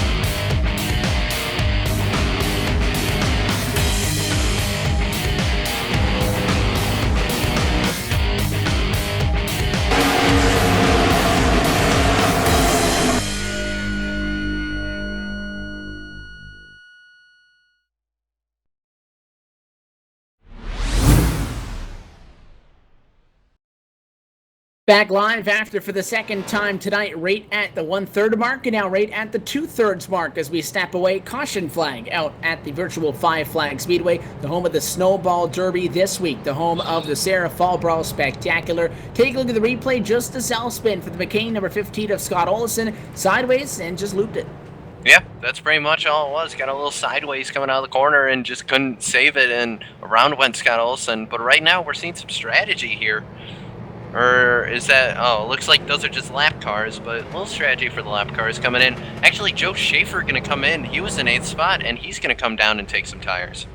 Back live after for the second time tonight, right at the 1/3 mark, and now right at the 2/3 mark as we step away. Caution flag out at the virtual 5 Flag Speedway, the home of the Snowball Derby this week, the home of the SARA Fall Brawl Spectacular. Take a look at the replay, just a self spin for the McCain number 15 of Scott Olson, sideways and just looped it. Yeah, that's pretty much all it was. Got a little sideways coming out of the corner and just couldn't save it, and around went Scott Olson. But right now we're seeing some strategy here. Or is that, oh, looks like those are just lap cars, but a little strategy for the lap cars coming in. Actually, Joe Schaefer going to come in. He was in 8th spot, and he's going to come down and take some tires.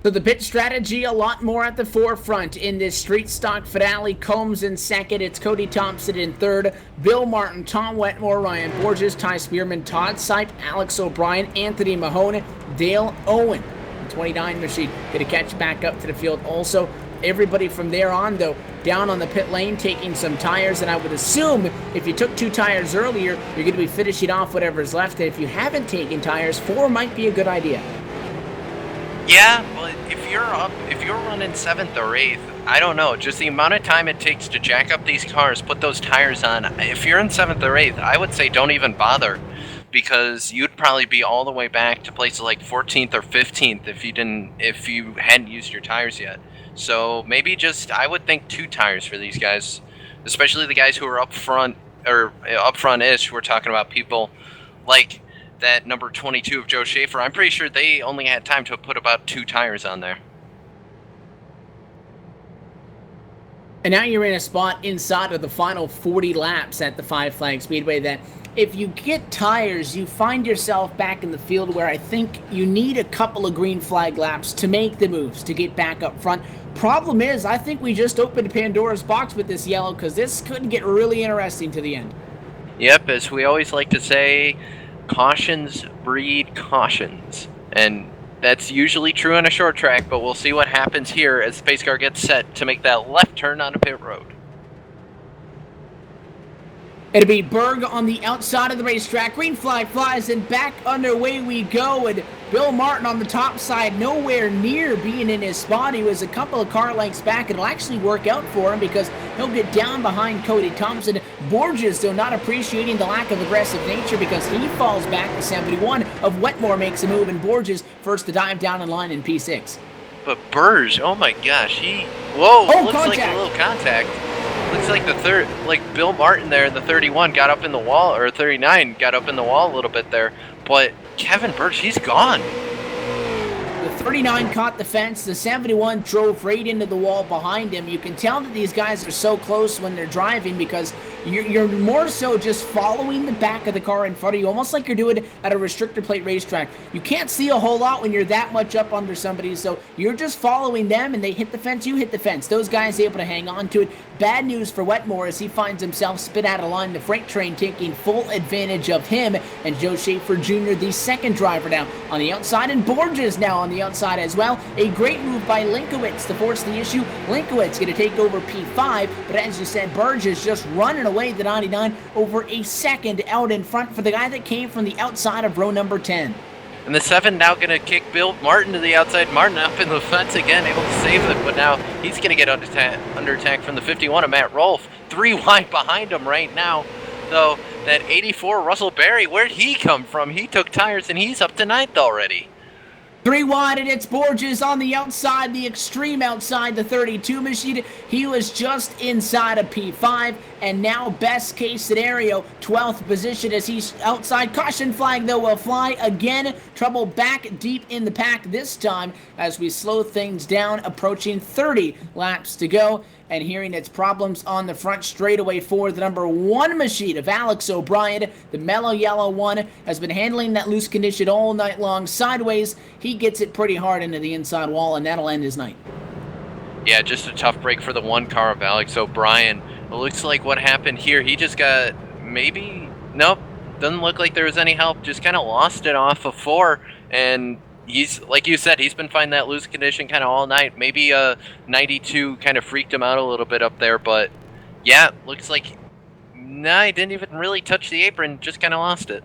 So the pit strategy, a lot more at the forefront in this street stock finale. Combs in second, it's Cody Thompson in third, Bill Martin, Tom Wetmore, Ryan Borges, Ty Spearman, Todd Sipe, Alex O'Brien, Anthony Mahone, Dale Owen. The 29 machine going to catch back up to the field also. Everybody from there on, though, down on the pit lane taking some tires, and I would assume if you took 2 tires earlier, you're going to be finishing off whatever's left, and if you haven't taken tires, 4 might be a good idea. Yeah, but if you're running 7th or 8th, I don't know, just the amount of time it takes to jack up these cars, put those tires on, if you're in 7th or 8th, I would say don't even bother, because you'd probably be all the way back to places like 14th or 15th if you hadn't used your tires yet. So maybe just, I would think 2 tires for these guys, especially the guys who are up front, or up front-ish. We're talking about people like that number 22 of Joe Schaefer. I'm pretty sure they only had time to put about 2 tires on there. And now you're in a spot inside of the final 40 laps at the Five Flag Speedway that if you get tires, you find yourself back in the field where I think you need a couple of green flag laps to make the moves to get back up front. Problem is, I think we just opened Pandora's box with this yellow, because this could get really interesting to the end. Yep, as we always like to say, cautions breed cautions. And that's usually true on a short track, but we'll see what happens here as the pace car gets set to make that left turn on a pit road. It'll be Berg on the outside of the racetrack. Green flag flies, and back underway we go. And Bill Martin on the top side, nowhere near being in his spot. He was a couple of car lengths back. It'll actually work out for him because he'll get down behind Cody Thompson. Borges, though, not appreciating the lack of aggressive nature because he falls back to 71. Of Wetmore makes a move, and Borges first to dive down in line in P6. But Burge, oh my gosh, whoa, looks contact. like a little contact. Looks like Bill Martin there in the 31 got up in the wall, or 39 got up in the wall a little bit there. But Kevin Burge, he's gone. The 39 caught the fence. The 71 drove right into the wall behind him. You can tell that these guys are so close when they're driving because you're more so just following the back of the car in front of you, almost like you're doing at a restrictor plate racetrack. You can't see a whole lot when you're that much up under somebody, so you're just following them, and they hit the fence, you hit the fence. Those guys able to hang on to it. Bad news for Wetmore as he finds himself spit out of line. The freight train taking full advantage of him, and Joe Schaefer Jr., the second driver now on the outside, and Borges now on the outside as well. A great move by Linkowitz to force the issue. Linkowitz going to take over P5, but as you said, Borges just running away the 99 over a second out in front for the guy that came from the outside of row number 10. And the 7 now going to kick Bill Martin to the outside. Martin up in the fence again, able to save it, but now he's going to get under attack from the 51 of Matt Rolfe. 3 wide behind him right now. Though that 84 Russell Berry, where'd he come from? He took tires and he's up to 9th already. 3 wide, and it's Borges on the outside, the extreme outside, the 32 machine. He was just inside of P5, and now best case scenario, 12th position as he's outside. Caution flag, though, will fly again. Trouble back deep in the pack this time as we slow things down, approaching 30 laps to go. And hearing its problems on the front straightaway for the number 1 machine of Alex O'Brien. The mellow yellow one has been handling that loose condition all night long sideways. He gets it pretty hard into the inside wall, and that'll end his night. Yeah, just a tough break for the 1 car of Alex O'Brien. It looks like what happened here, he just got nope, doesn't look like there was any help. Just kind of lost it off of 4, and he's, like you said, he's been finding that loose condition kind of all night. Maybe 92 kind of freaked him out a little bit up there, but yeah, looks like, he didn't even really touch the apron, just kind of lost it.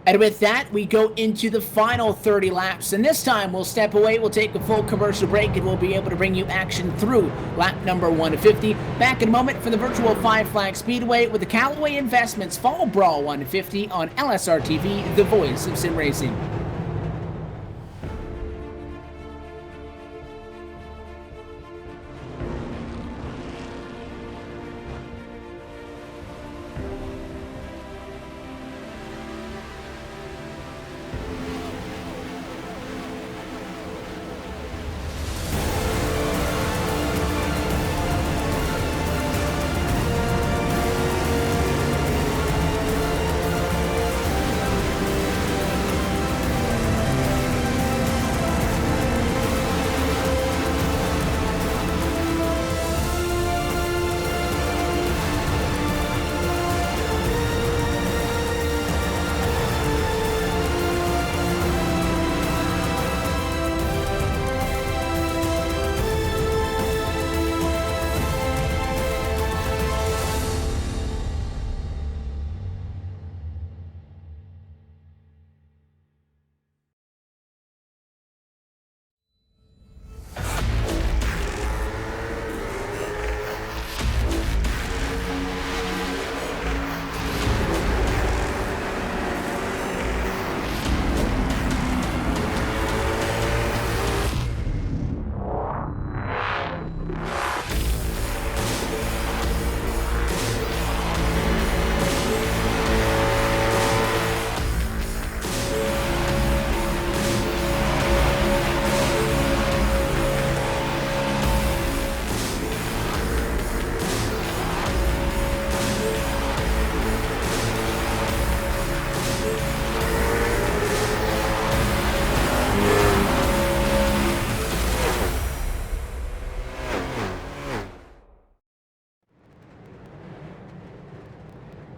And with that, we go into the final 30 laps, and this time we'll step away, we'll take a full commercial break, and we'll be able to bring you action through lap number 150. Back in a moment for the virtual Five Flag Speedway with the Callaway Investments Fall Brawl 150 on LSRTV, the voice of sim racing.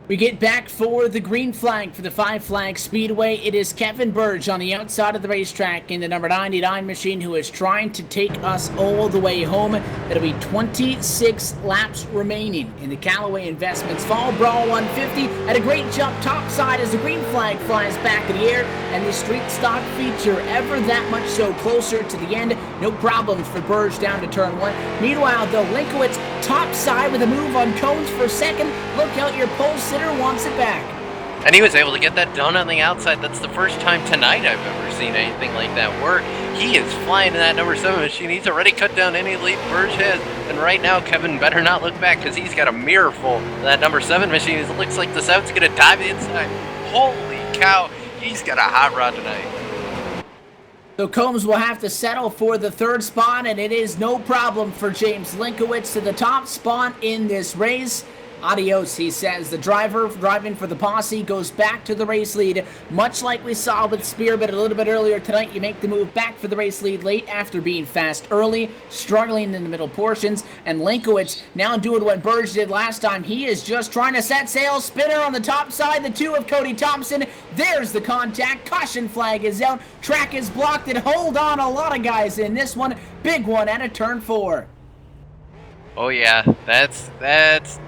We get back for the green flag for the 5 Flag Speedway. It is Kevin Burge on the outside of the racetrack in the number 99 machine who is trying to take us all the way home. It'll be 26 laps remaining in the Callaway Investments Fall Brawl 150 at a great jump topside as the green flag flies back in the air and the street stock feature ever that much so closer to the end. No problems for Burge down to turn 1. Meanwhile, though, Linkowitz topside with a move on Cones for second. Look out, your pole sitter wants it back. And he was able to get that done on the outside. That's the first time tonight I've ever seen anything like that work. He is flying in that number 7 machine. He's already cut down any lead Burge has. And right now, Kevin better not look back because he's got a mirror full of that number 7 machine. It looks like the 7's going to dive inside. Holy cow, he's got a hot rod tonight. So Combs will have to settle for the 3rd spot, and it is no problem for James Linkowitz to the top spot in this race. Adios, he says. The driver driving for the posse goes back to the race lead, much like we saw with Spearman a little bit earlier tonight. You make the move back for the race lead late after being fast early, struggling in the middle portions, and Linkowitz now doing what Burge did last time. He is just trying to set sail. Spinner on the top side, the 2 of Cody Thompson. There's the contact. Caution flag is out. Track is blocked, and hold on, a lot of guys in this one. Big one at a turn 4. Oh yeah, that's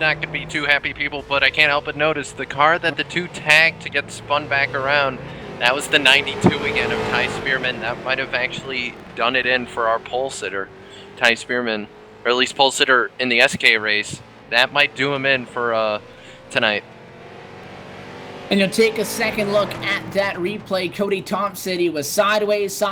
not going to be too happy people, but I can't help but notice the car that the 2 tagged to get spun back around, that was the 92 again of Ty Spearman. That might have actually done it in for our pole sitter, Ty Spearman, or at least pole sitter in the SK race. That might do him in for tonight. And you'll take a second look at that replay. Cody Thompson, he was sideways,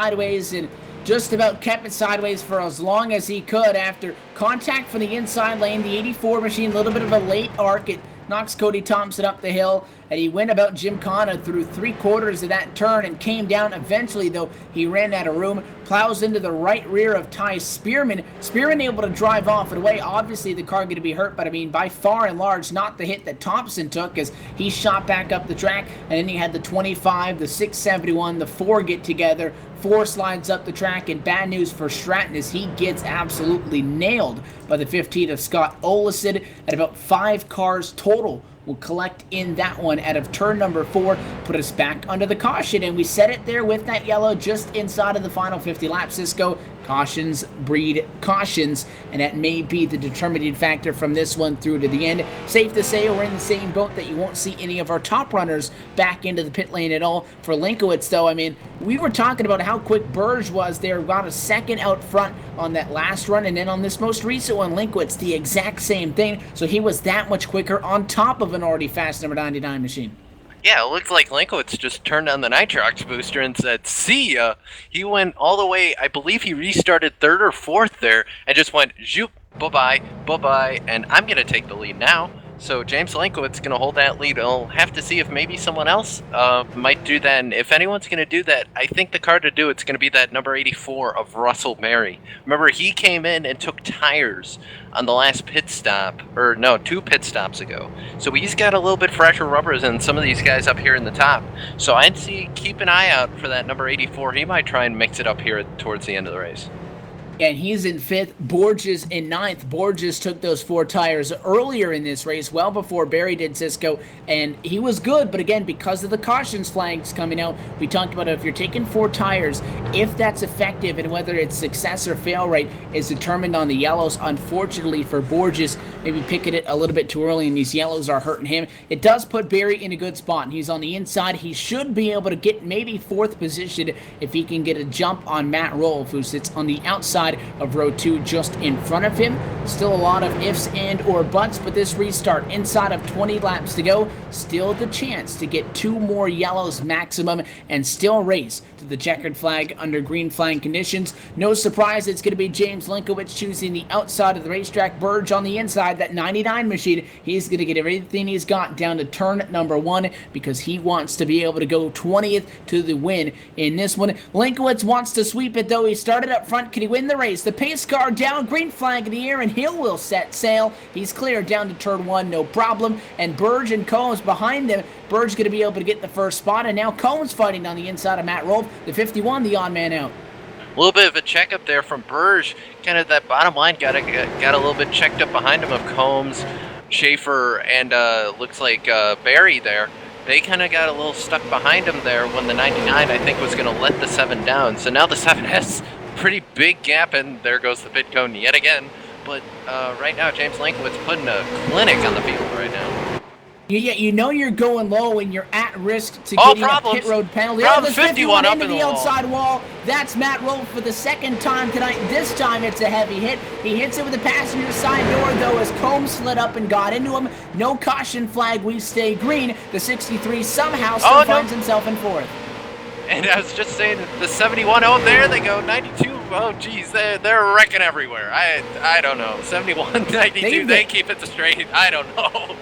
and just about kept it sideways for as long as he could after contact from the inside lane. The 84 machine, a little bit of a late arc. It knocks Cody Thompson up the hill, and he went about Gymkhana through 3/4 of that turn and came down. Eventually, though, he ran out of room, plows into the right rear of Ty Spearman. Spearman able to drive off and away. Obviously, the car going to be hurt, but I mean, by far and large, not the hit that Thompson took as he shot back up the track, and then he had the 25, the 671, the 4 get together. 4 slides up the track, and bad news for Stratton as he gets absolutely nailed by the 15 of Scott Olison, at about 5 cars total will collect in that one out of turn number 4, put us back under the caution, and we set it there with that yellow just inside of the final 50 laps. Cisco, cautions breed cautions, and that may be the determining factor from this one through to the end. Safe to say we're in the same boat that you won't see any of our top runners back into the pit lane at all. For Linkowitz, though, I mean, we were talking about how quick Burge was there, about a second out front on that last run, and then on this most recent one, Linkowitz, the exact same thing, so he was that much quicker on top of an already fast number 99 machine. Yeah, it looked like Linkowitz just turned on the nitrox booster and said, see ya. He went all the way, I believe he restarted 3rd or 4th there, and just went, zoop, bye-bye, bye-bye, and I'm going to take the lead now. So James Linkowitz going to hold that lead. I'll have to see if maybe someone else might do that. And if anyone's going to do that, I think the car to do it's going to be that number 84 of Russell Berry. Remember, he came in and took tires on the last pit stop, or no, 2 pit stops ago. So he's got a little bit fresher rubbers than some of these guys up here in the top. So I'd keep an eye out for that number 84. He might try and mix it up here towards the end of the race. And he's in 5th. Borges in 9th. Borges took those 4 tires earlier in this race, well before Barry did, Cisco, and he was good, but again, because of the cautions flags coming out, we talked about it, if you're taking 4 tires, if that's effective and whether it's success or fail rate is determined on the yellows. Unfortunately for Borges, maybe picking it a little bit too early and these yellows are hurting him. It does put Barry in a good spot, and he's on the inside. He should be able to get maybe 4th position if he can get a jump on Matt Rolfe, who sits on the outside of row 2 just in front of him. Still a lot of ifs and or buts, but this restart inside of 20 laps to go, still the chance to get 2 more yellows maximum and still race to the checkered flag under green flag conditions. No surprise it's going to be James Linkowitz choosing the outside of the racetrack. Burge on the inside, that 99 machine. He's going to get everything he's got down to turn number 1 because he wants to be able to go 20th to the win in this one. Linkowitz wants to sweep it, though. He started up front. Can he win the race? The pace car down, green flag in the air, and Hill will set sail. He's clear down to turn 1, no problem. And Burge and Combs behind them. Burge going to be able to get the first spot, and now Combs fighting on the inside of Matt Rolfe. The 51, the odd man out. A little bit of a checkup there from Burge. Kind of that bottom line got a little bit checked up behind him of Combs. Schaefer and looks like Barry there, they kind of got a little stuck behind him there when the 99, I think, was going to let the 7 down. So now the 7 has a pretty big gap, and there goes the pit cone yet again. But right now, James Lankowitz putting a clinic on the field right now. Yeah, you know you're going low and you're at risk to getting a pit road penalty. Problem There's 51 up into in the the wall. outside wall. That's Matt Roll for the second time tonight. This time it's a heavy hit. He hits it with the passenger side door, though, as Combs slid up and got into him. No caution flag. We stay green. The 63 somehow still finds himself in fourth. And I was just saying, the 71, oh, there they go, 92, oh, geez, they're wrecking everywhere. I don't know, 71, 92, they keep it straight, I don't know.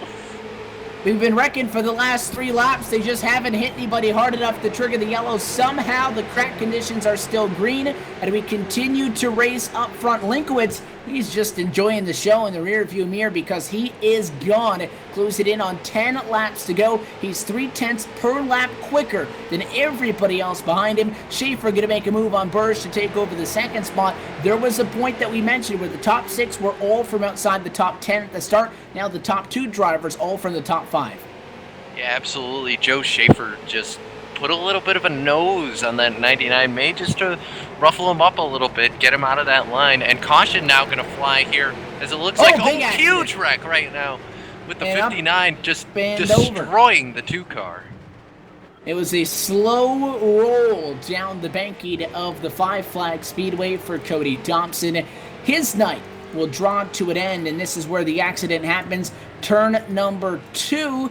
We've been wrecking for the last 3 laps. They just haven't hit anybody hard enough to trigger the yellow. Somehow the track conditions are still green, and we continue to race up front. Lankowitz, he's just enjoying the show in the rear view mirror because he is gone. Close it in on 10 laps to go. He's 0.3 per lap quicker than everybody else behind him. Schaefer going to make a move on Burge to take over the second spot. There was a point that we mentioned where the top 6 were all from outside the top 10 at the start. Now the top 2 drivers all from the top 5. Yeah, absolutely. Joe Schaefer just put a little bit of a nose on that 99, may just to ruffle him up a little bit, get him out of that line. And caution now going to fly here as it looks like a huge wreck right now with the 59 just destroying the 2 car. It was a slow roll down the banking of the 5 Flag Speedway for Cody Thompson. His night will draw to an end, and this is where the accident happens. Turn number 4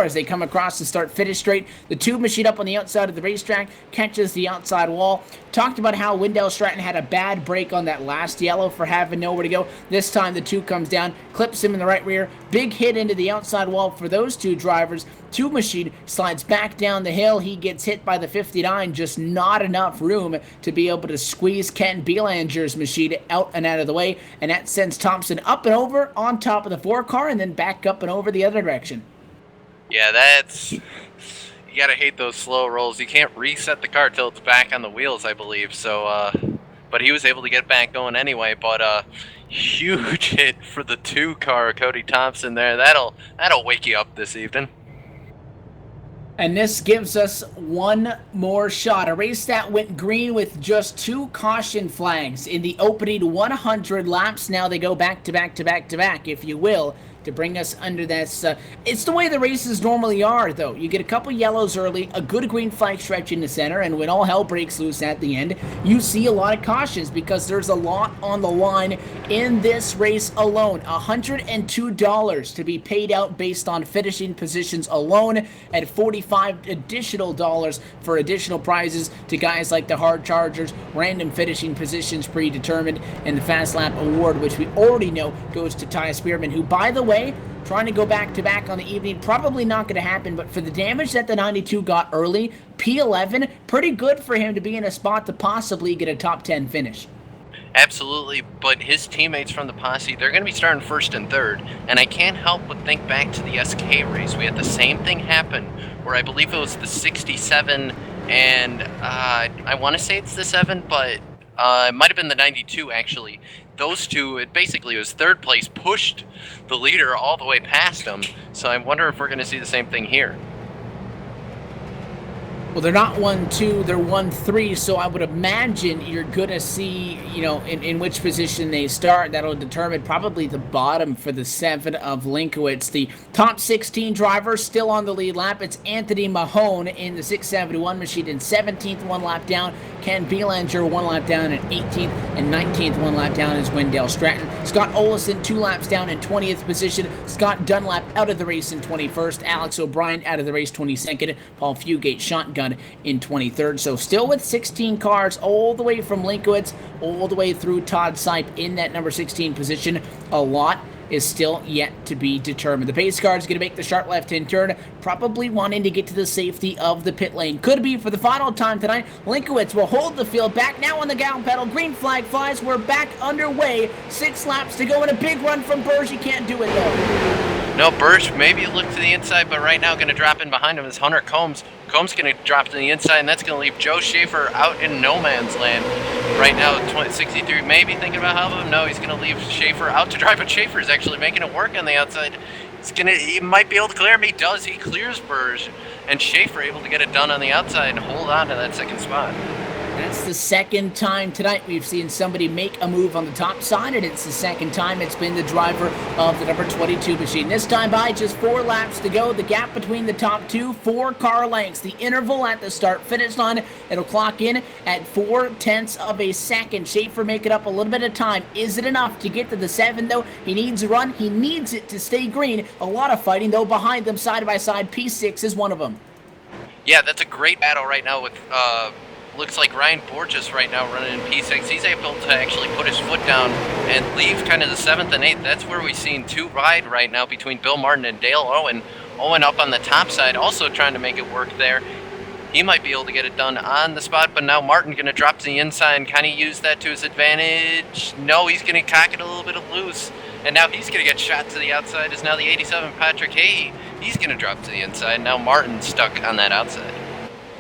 as they come across to start finish straight. The 2 machine up on the outside of the racetrack catches the outside wall. Talked about how Wendell Stratton had a bad break on that last yellow for having nowhere to go. This time the 2 comes down, clips him in the right rear. Big hit into the outside wall for those 2 drivers. 2 machine slides back down the hill. He gets hit by the 59, just not enough room to be able to squeeze Ken Belanger's machine out and out of the way, and that sends Thompson up and over on top of the 4 car and then back up and over the other direction. Yeah, you gotta hate those slow rolls. You can't reset the car till it's back on the wheels, I believe. So, but he was able to get back going anyway. But huge hit for the 2 car, Cody Thompson there. That'll wake you up this evening. And this gives us one more shot. A race that went green with just 2 caution flags in the opening 100 laps. Now they go back to back to back to back, if you will, to bring us under this. It's the way the races normally are, though. You get a couple yellows early, a good green flag stretch in the center, and when all hell breaks loose at the end, you see a lot of cautions because there's a lot on the line in this race alone. $102 to be paid out based on finishing positions alone, and $45 additional dollars for additional prizes to guys like the Hard Chargers, random finishing positions predetermined, and the Fast Lap Award, which we already know goes to Ty Spearman, who, by the way, trying to go back-to-back on the evening, probably not going to happen, but for the damage that the 92 got early, P11, pretty good for him to be in a spot to possibly get a top 10 finish. Absolutely, but his teammates from the posse, they're going to be starting first and third, and I can't help but think back to the SK race. We had the same thing happen, where I believe it was the 67, and I want to say it's the 7, but it might have been the 92, actually. Those 2, it basically was third place, pushed the leader all the way past him. So I wonder if we're going to see the same thing here. Well, they're not 1-2, they're 1-3, so I would imagine you're going to see, in which position they start. That'll determine probably the bottom for the 7 of Lankowitz. The top 16 driver still on the lead lap. It's Anthony Mahone in the 671 machine in 17th, 1 lap down. Ken Belanger 1 lap down, and 18th and 19th 1 lap down is Wendell Stratton. Scott Olison 2 laps down in 20th position. Scott Dunlap out of the race in 21st. Alex O'Brien out of the race 22nd. Paul Fugate shotgun in 23rd. So still with 16 cars all the way from Lankowitz all the way through Todd Sipe in that number 16 position. A lot is still yet to be determined. The pace car is going to make the sharp left-hand turn, probably wanting to get to the safety of the pit lane. Could be for the final time tonight. Lankowitz will hold the field back now on the gal pedal. Green flag flies. We're back underway. 6 laps to go and a big run from Burge. He can't do it though. No, Bursch maybe look to the inside, but right now going to drop in behind him is Hunter Combs. Combs going to drop to the inside, and that's going to leave Joe Schaefer out in no man's land. Right now, 63 maybe thinking about helping him. No, he's going to leave Schaefer out to drive, but Schaefer is actually making it work on the outside. He might be able to clear him. He does. He clears Bursch, and Schaefer able to get it done on the outside and hold on to that second spot. That's the second time tonight we've seen somebody make a move on the top side, and it's the second time it's been the driver of the number 22 machine. This time by just 4 laps to go. The gap between the top two, 4 car lengths. The interval at the start-finish line, it'll clock in at 4/10 of a second. Schaefer making up a little bit of time. Is it enough to get to the 7, though? He needs a run. He needs it to stay green. A lot of fighting, though, behind them side by side. P6 is one of them. Yeah, that's a great battle right now with... looks like Ryan Borges right now running in P6. He's able to actually put his foot down and leave kind of the 7th and 8th. That's where we've seen 2 ride right now between Bill Martin and Dale Owen. Owen up on the top side, also trying to make it work there. He might be able to get it done on the spot, but now Martin going to drop to the inside and kind of use that to his advantage. No, he's going to cock it a little bit loose, and now he's going to get shot to the outside. Is now the 87 Patrick Hay. He's going to drop to the inside. Now Martin's stuck on that outside.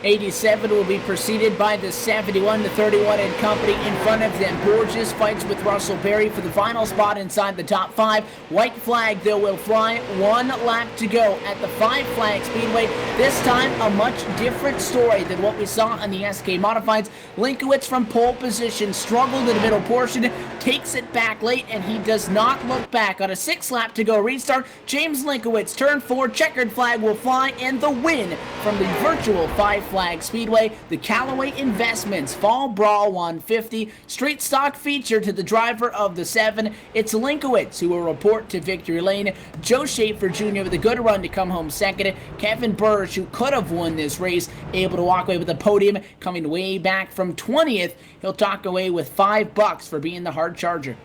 87 will be preceded by the 71 to 31 and company in front of them. Borges fights with Russell Berry for the final spot inside the top 5. White flag, though, will fly. 1 lap to go at the 5 Flag Speedway. This time, a much different story than what we saw on the SK Modifieds. Linkowitz from pole position struggled in the middle portion, takes it back late, and he does not look back. On a 6 lap to go restart, James Linkowitz, turn 4, checkered flag will fly, and the win from the virtual 5 Flag Speedway. The Callaway Investments Fall Brawl 150 street stock feature to the driver of the 7. It's Linkowitz who will report to victory lane. Joe Schaefer Jr. with a good run to come home second. Kevin Burge, who could have won this race, able to walk away with the podium, coming way back from 20th. He'll talk away with $5 for being the hard charger.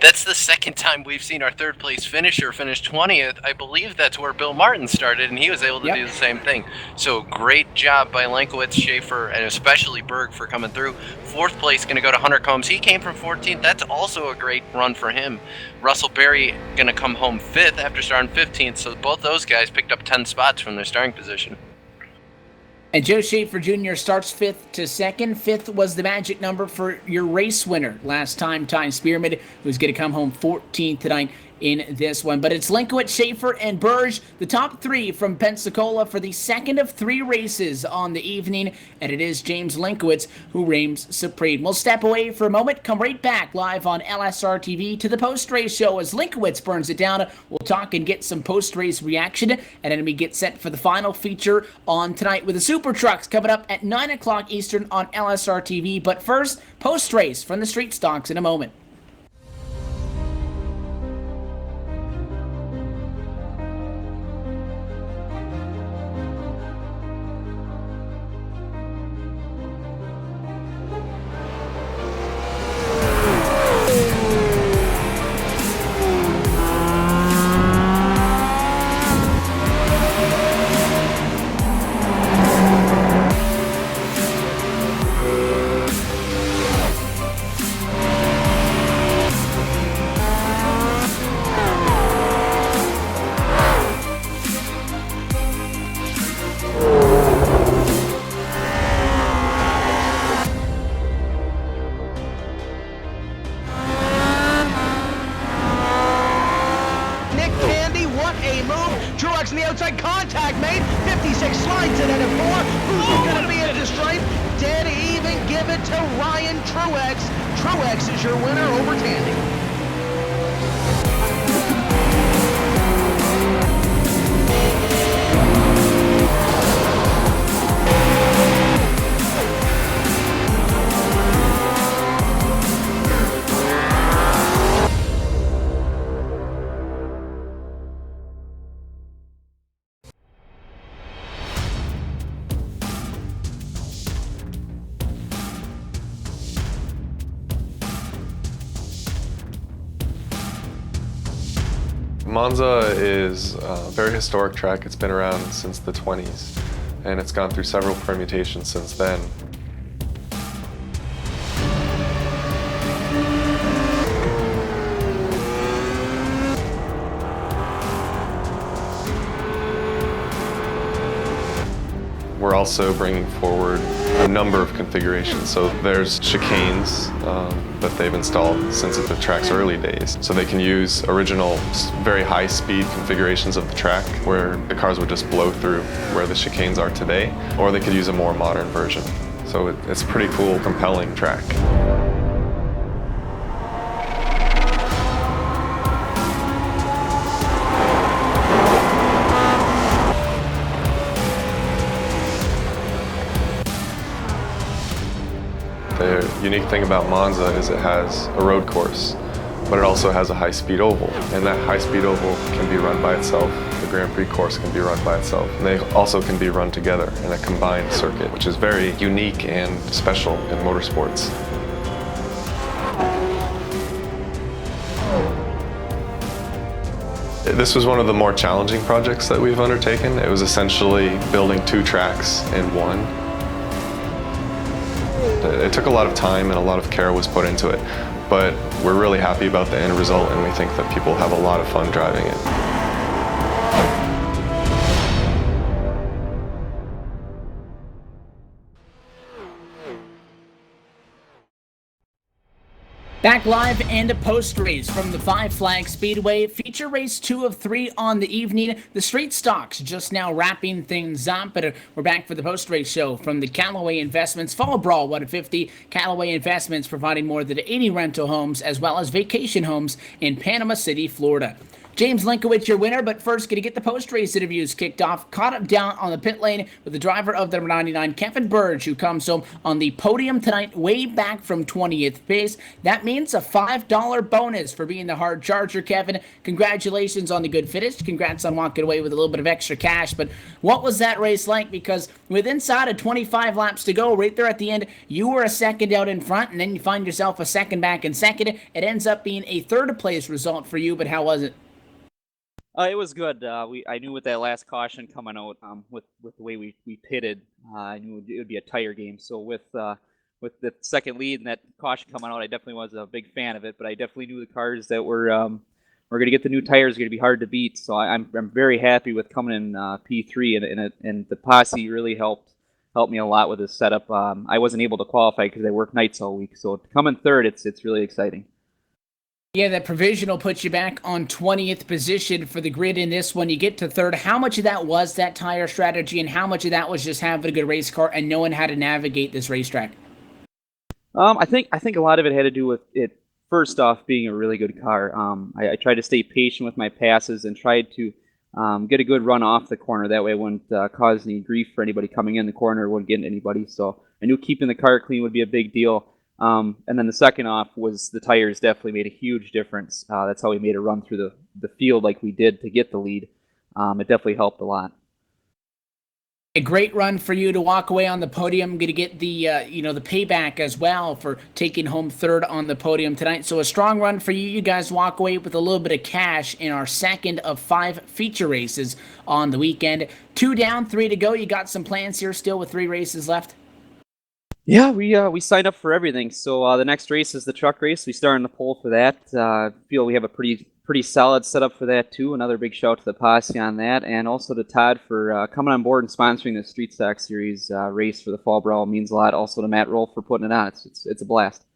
That's the second time we've seen our 3rd place finisher finish 20th. I believe that's where Bill Martin started, and he was able to do the same thing. So great job by Linkowitz, Schaefer, and especially Berg for coming through. 4th place going to go to Hunter Combs. He came from 14th. That's also a great run for him. Russell Berry going to come home 5th after starting 15th. So both those guys picked up 10 spots from their starting position. And Joe Schaefer Jr. starts 5th to 2nd. 5th was the magic number for your race winner last time, Ty Spearman, who's going to come home 14th tonight in this one. But it's Linkowitz, Schaefer, and Burge, the top 3 from Pensacola for the second of 3 races on the evening, and it is James Linkowitz who reigns supreme. We'll step away for a moment, come right back live on LSRTV to the post-race show as Linkowitz burns it down. We'll talk and get some post-race reaction, and then we get set for the final feature on tonight with the Super Trucks coming up at 9 o'clock Eastern on LSRTV. But first, post-race from the Street Stocks in a moment. in the outside, contact made, 56 slides it at a 4, who's going to be at the stripe, dead even, give it to Ryan Truex. Truex is your winner over Tandy. Monza is a very historic track. It's been around since the 20s, and it's gone through several permutations since then. we're also bringing forward a number of configurations. So there's chicanes that they've installed since the track's early days. So they can use original, very high-speed configurations of the track where the cars would just blow through where the chicanes are today, or they could use a more modern version. So it's a pretty cool, compelling track. The unique thing about Monza is it has a road course, but it also has a high-speed oval, and that high-speed oval can be run by itself. The Grand Prix course can be run by itself, and they also can be run together in a combined circuit, which is very unique and special in motorsports. This was one of the more challenging projects that we've undertaken. It was essentially building 2 tracks in one. It took a lot of time and a lot of care was put into it, but we're really happy about the end result, and we think that people have a lot of fun driving it. Back live and a post-race from the Five Flag Speedway. Feature race 2 of 3 on the evening. The street stocks just now wrapping things up, but we're back for the post-race show from the Callaway Investments Fall Brawl 150. Callaway Investments providing more than 80 rental homes as well as vacation homes in Panama City, Florida. James Linkowitz, your winner, but first, going to get the post-race interviews kicked off. Caught up down on the pit lane with the driver of the number 99, Kevin Burge, who comes home on the podium tonight, way back from 20th place. That means a $5 bonus for being the hard charger, Kevin. Congratulations on the good finish. Congrats on walking away with a little bit of extra cash. But what was that race like? Because with inside of 25 laps to go, right there at the end, you were a second out in front, and then you find yourself a second back in second. It ends up being a third-place result for you, but how was it? It was good. I knew with that last caution coming out, with the way we pitted, I knew it would be a tire game. So with the second lead and that caution coming out, I definitely was a big fan of it. But I definitely knew the cars that were going to get the new tires are going to be hard to beat. So I'm very happy with coming in P3, and the posse really helped me a lot with this setup. I wasn't able to qualify because I work nights all week. So to come in third, it's really exciting. Yeah, that provisional puts you back on 20th position for the grid in this one. You get to third. How much of that was that tire strategy, and how much of that was just having a good race car and knowing how to navigate this racetrack? I think a lot of it had to do with it, first off, being a really good car. I tried to stay patient with my passes and tried to get a good run off the corner. That way it wouldn't cause any grief for anybody coming in the corner, wouldn't get into anybody. So I knew keeping the car clean would be a big deal. And then the second off was the tires definitely made a huge difference. That's how we made a run through the field like we did to get the lead. It definitely helped a lot. A great run for you to walk away on the podium. Going to get the the payback as well for taking home third on the podium tonight. So a strong run for you. You guys walk away with a little bit of cash in our second of 5 feature races on the weekend. 2 down, 3 to go. You got some plans here still with 3 races left? Yeah, we signed up for everything. So the next race is the truck race. We start on the pole for that. Feel we have a pretty solid setup for that too. Another big shout out to the posse on that, and also to Todd for coming on board and sponsoring the Street Stock Series race for the Fall Brawl. It means a lot. Also to Matt Roll for putting it on. It's a blast.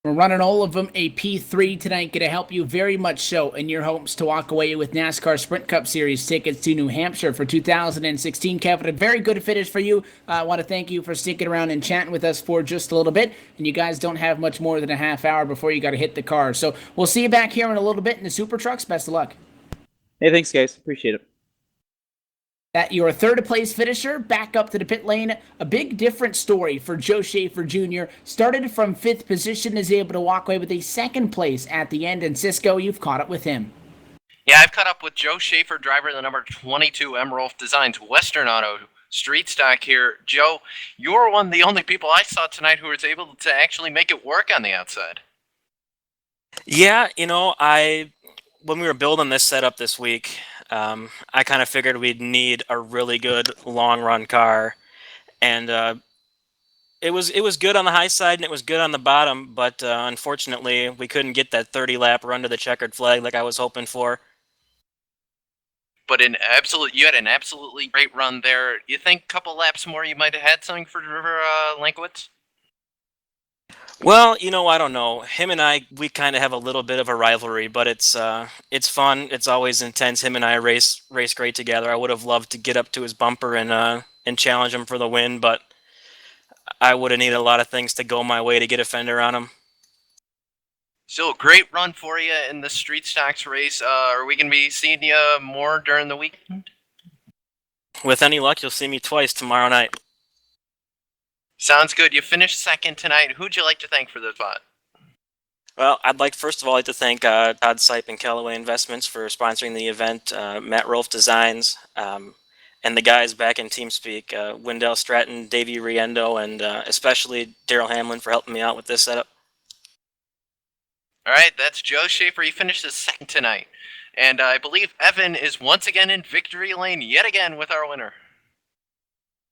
We're running all of them a P3 tonight. Going to help you very much so in your hopes to walk away with NASCAR Sprint Cup Series tickets to New Hampshire for 2016. Kevin, a very good finish for you. I want to thank you for sticking around and chatting with us for just a little bit. And you guys don't have much more than a half hour before you got to hit the car. So we'll see you back here in a little bit in the Super Trucks. Best of luck. Hey, thanks, guys. Appreciate it. That your third place finisher back up to the pit lane. A big different story for Joe Schaefer Jr. Started from 5th position, is able to walk away with a 2nd place at the end. And Cisco, you've caught up with him. Yeah, I've caught up with Joe Schaefer, driver of the number 22 Emerald Designs Western Auto Street Stock here. Joe, you're one of the only people I saw tonight who was able to actually make it work on the outside. Yeah, when we were building this setup this week, I kind of figured we'd need a really good long run car, and it was good on the high side and it was good on the bottom, but unfortunately we couldn't get that 30 lap run to the checkered flag like I was hoping for. But you had an absolutely great run there. You think a couple laps more, you might have had something for Lankowitz? Well, I don't know. Him and I, we kind of have a little bit of a rivalry, but it's fun. It's always intense. Him and I race great together. I would have loved to get up to his bumper and challenge him for the win, but I would have needed a lot of things to go my way to get a fender on him. Still a great run for you in the Street Stocks race. Are we going to be seeing you more during the weekend? With any luck, you'll see me twice tomorrow night. Sounds good. You finished second tonight. Who'd you like to thank for the spot? Well, I'd like, first of all, to thank Todd Sipe and Callaway Investments for sponsoring the event, Matt Rolfe Designs, and the guys back in TeamSpeak, Wendell Stratton, Davey Riendo, and especially Daryl Hamlin for helping me out with this setup. All right, that's Joe Schaefer. He finished his second tonight. And I believe Evan is once again in victory lane yet again with our winner.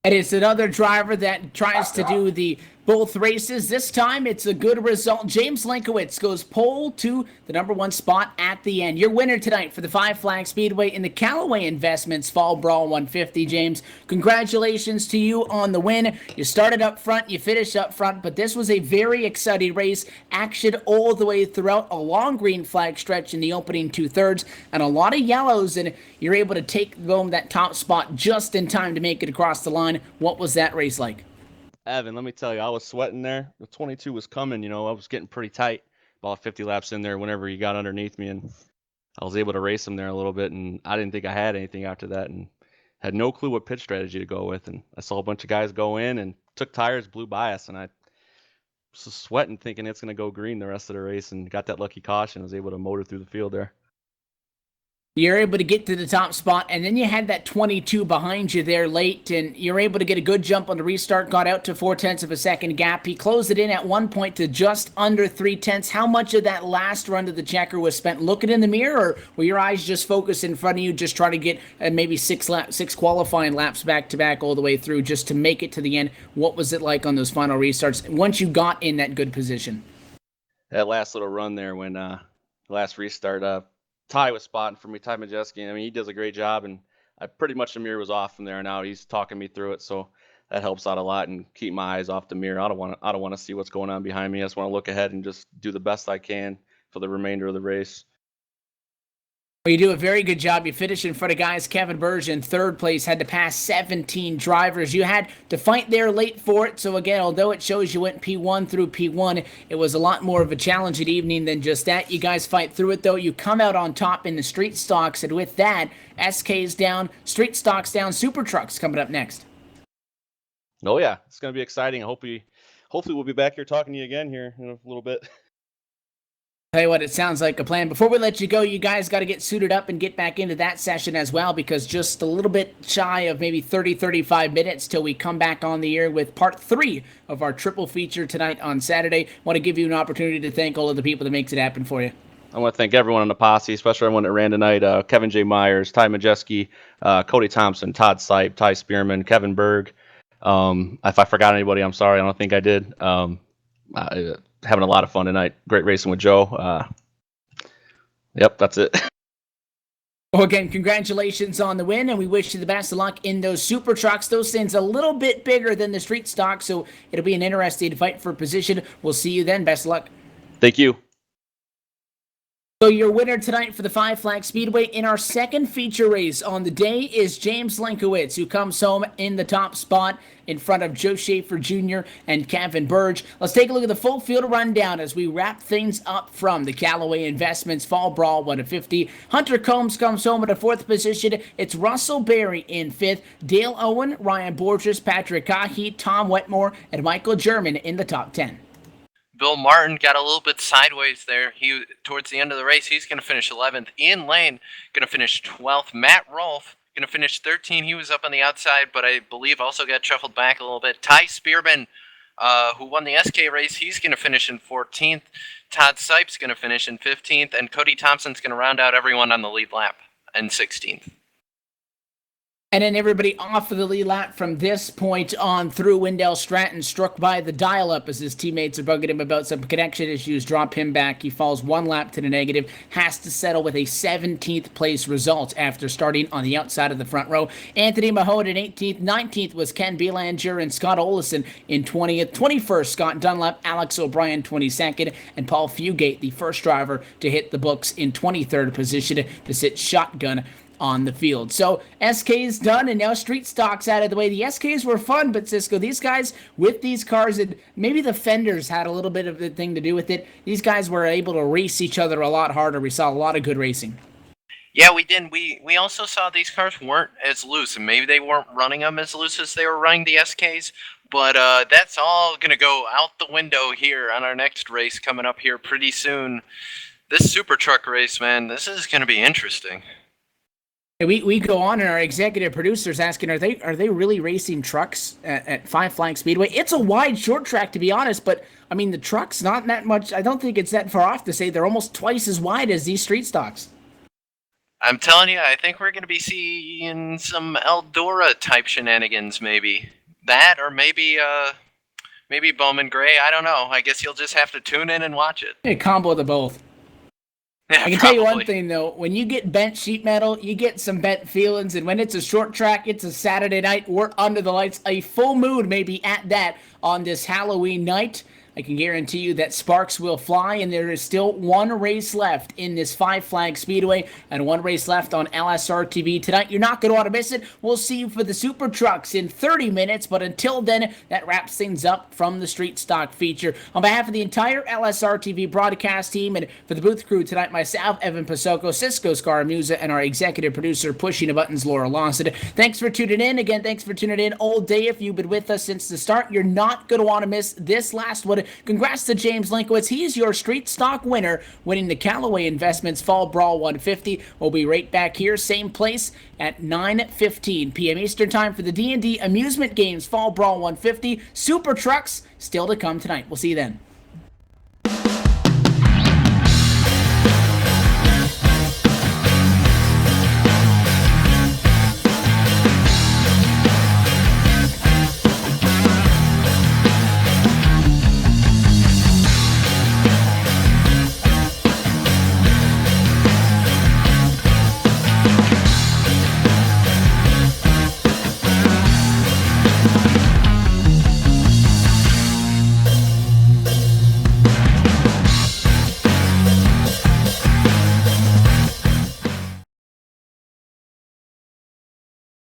And it's another driver that tries to do the both races. This time, it's a good result. James Lankowitz goes pole to the number one spot at the end. Your winner tonight for the Five Flag Speedway in the Callaway Investments Fall Brawl 150, James. Congratulations to you on the win. You started up front, you finished up front, but this was a very exciting race. Action all the way throughout, a long green flag stretch in the opening two-thirds, and a lot of yellows, and you're able to take home that top spot just in time to make it across the line. What was that race like? Evan, let me tell you, I was sweating there. The 22 was coming, I was getting pretty tight. About 50 laps in there whenever he got underneath me, and I was able to race him there a little bit, and I didn't think I had anything after that, and had no clue what pitch strategy to go with. And I saw a bunch of guys go in and took tires, blew by us, and I was sweating thinking it's going to go green the rest of the race, and got that lucky caution. I was able to motor through the field there. You're able to get to the top spot, and then you had that 22 behind you there late, and you're able to get a good jump on the restart, got out to 0.4 of a second gap. He closed it in at one point to just under 0.3. How much of that last run to the checker was spent looking in the mirror, or were your eyes just focused in front of you, just trying to get maybe six qualifying laps back-to-back all the way through just to make it to the end? What was it like on those final restarts once you got in that good position? That last little run there when last restart, Ty was spotting for me, Ty Majeski. I mean, he does a great job, and pretty much the mirror was off from there on out. He's talking me through it, so that helps out a lot, and keep my eyes off the mirror. I don't want to see what's going on behind me. I just want to look ahead and just do the best I can for the remainder of the race. Well, you do a very good job. You finish in front of guys. Kevin Burge in third place had to pass 17 drivers. You had to fight there late for it. So again, although it shows you went P1 through P1, it was a lot more of a challenging evening than just that. You guys fight through it though. You come out on top in the street stocks, and with that, SK's down, street stocks down, super trucks coming up next. Oh yeah, it's gonna be exciting. Hopefully we'll be back here talking to you again here in a little bit. Tell you what, it sounds like a plan. Before we let you go, you guys got to get suited up and get back into that session as well, because just a little bit shy of maybe 35 minutes till we come back on the air with part 3 of our triple feature tonight on Saturday. Want to give you an opportunity to thank all of the people that makes it happen for you. I want to thank everyone on the posse, especially everyone that ran tonight. Kevin J. Myers, Ty Majeski, Cody Thompson, Todd Sipe, Ty Spearman, Kevin Berg. If I forgot anybody, I'm sorry. I don't think I did. Having a lot of fun tonight. Great racing with Joe. Yep, that's it. Well, again, congratulations on the win, and we wish you the best of luck in those super trucks. Those things a little bit bigger than the street stock, so it'll be an interesting fight for position. We'll see you then. Best of luck. Thank you. So your winner tonight for the Five Flag Speedway in our second feature race on the day is James Lankowitz, who comes home in the top spot in front of Joe Schaefer Jr. and Kevin Burge. Let's take a look at the full field rundown as we wrap things up from the Callaway Investments Fall Brawl 150. Hunter Combs comes home at a 4th position. It's Russell Berry in 5th. Dale Owen, Ryan Borges, Patrick Kahi, Tom Wetmore, and Michael German in the top 10. Bill Martin got a little bit sideways there. Towards the end of the race, he's going to finish 11th. Ian Lane going to finish 12th. Matt Rolfe going to finish 13th. He was up on the outside, but I believe also got shuffled back a little bit. Ty Spearman, who won the SK race, he's going to finish in 14th. Todd Sipe's going to finish in 15th, and Cody Thompson's going to round out everyone on the lead lap in 16th. And then everybody off of the lead lap from this point on through. Wendell Stratton struck by the dial-up as his teammates are bugging him about some connection issues. Drop him back. He falls one lap to the negative. Has to settle with a 17th place result after starting on the outside of the front row. Anthony Mahone in 18th. 19th was Ken Belanger and Scott Olison in 20th. 21st, Scott Dunlap, Alex O'Brien 22nd, and Paul Fugate, the first driver to hit the books in 23rd position to sit shotgun on the field. So SK's done, and now street stock's out of the way. The SKs were fun, but Cisco, these guys with these cars, and maybe the fenders had a little bit of the thing to do with it. These guys were able to race each other a lot harder. We saw a lot of good racing. Yeah, we did. We also saw these cars weren't as loose, and maybe they weren't running them as loose as they were running the SKs. But that's all going to go out the window here on our next race coming up here pretty soon. This Super Truck race, man, this is going to be interesting. We go on, and our executive producer's asking, are they really racing trucks at Five Flag Speedway? It's a wide short track, to be honest, but I mean the truck's not that much. I don't think it's that far off to say they're almost twice as wide as these street stocks. I'm telling you, I think we're going to be seeing some Eldora type shenanigans, maybe that, or maybe Bowman Gray. I don't know. I guess you'll just have to tune in and watch it. A combo of the both. Yeah, I can tell you one thing, though. When you get bent sheet metal, you get some bent feelings. And when it's a short track, it's a Saturday night, we're under the lights. A full mood may be at that on this Halloween night. I can guarantee you that sparks will fly, and there is still one race left in this Five Flag Speedway and one race left on LSRTV tonight. You're not going to want to miss it. We'll see you for the Super Trucks in 30 minutes, but until then, that wraps things up from the Street Stock feature. On behalf of the entire LSRTV broadcast team and for the booth crew tonight, myself, Evan Pasoko, Cisco Scaramuza, and our executive producer pushing the buttons, Laura Lawson. Thanks for tuning in. Again, thanks for tuning in all day. If you've been with us since the start, you're not going to want to miss this last one. Congrats to James Linkowitz. He is your street stock winner, winning the Callaway Investments Fall Brawl 150. We'll be right back here, same place at 9:15 p.m. Eastern Time for the D&D Amusement Games Fall Brawl 150. Super Trucks still to come tonight. We'll see you then.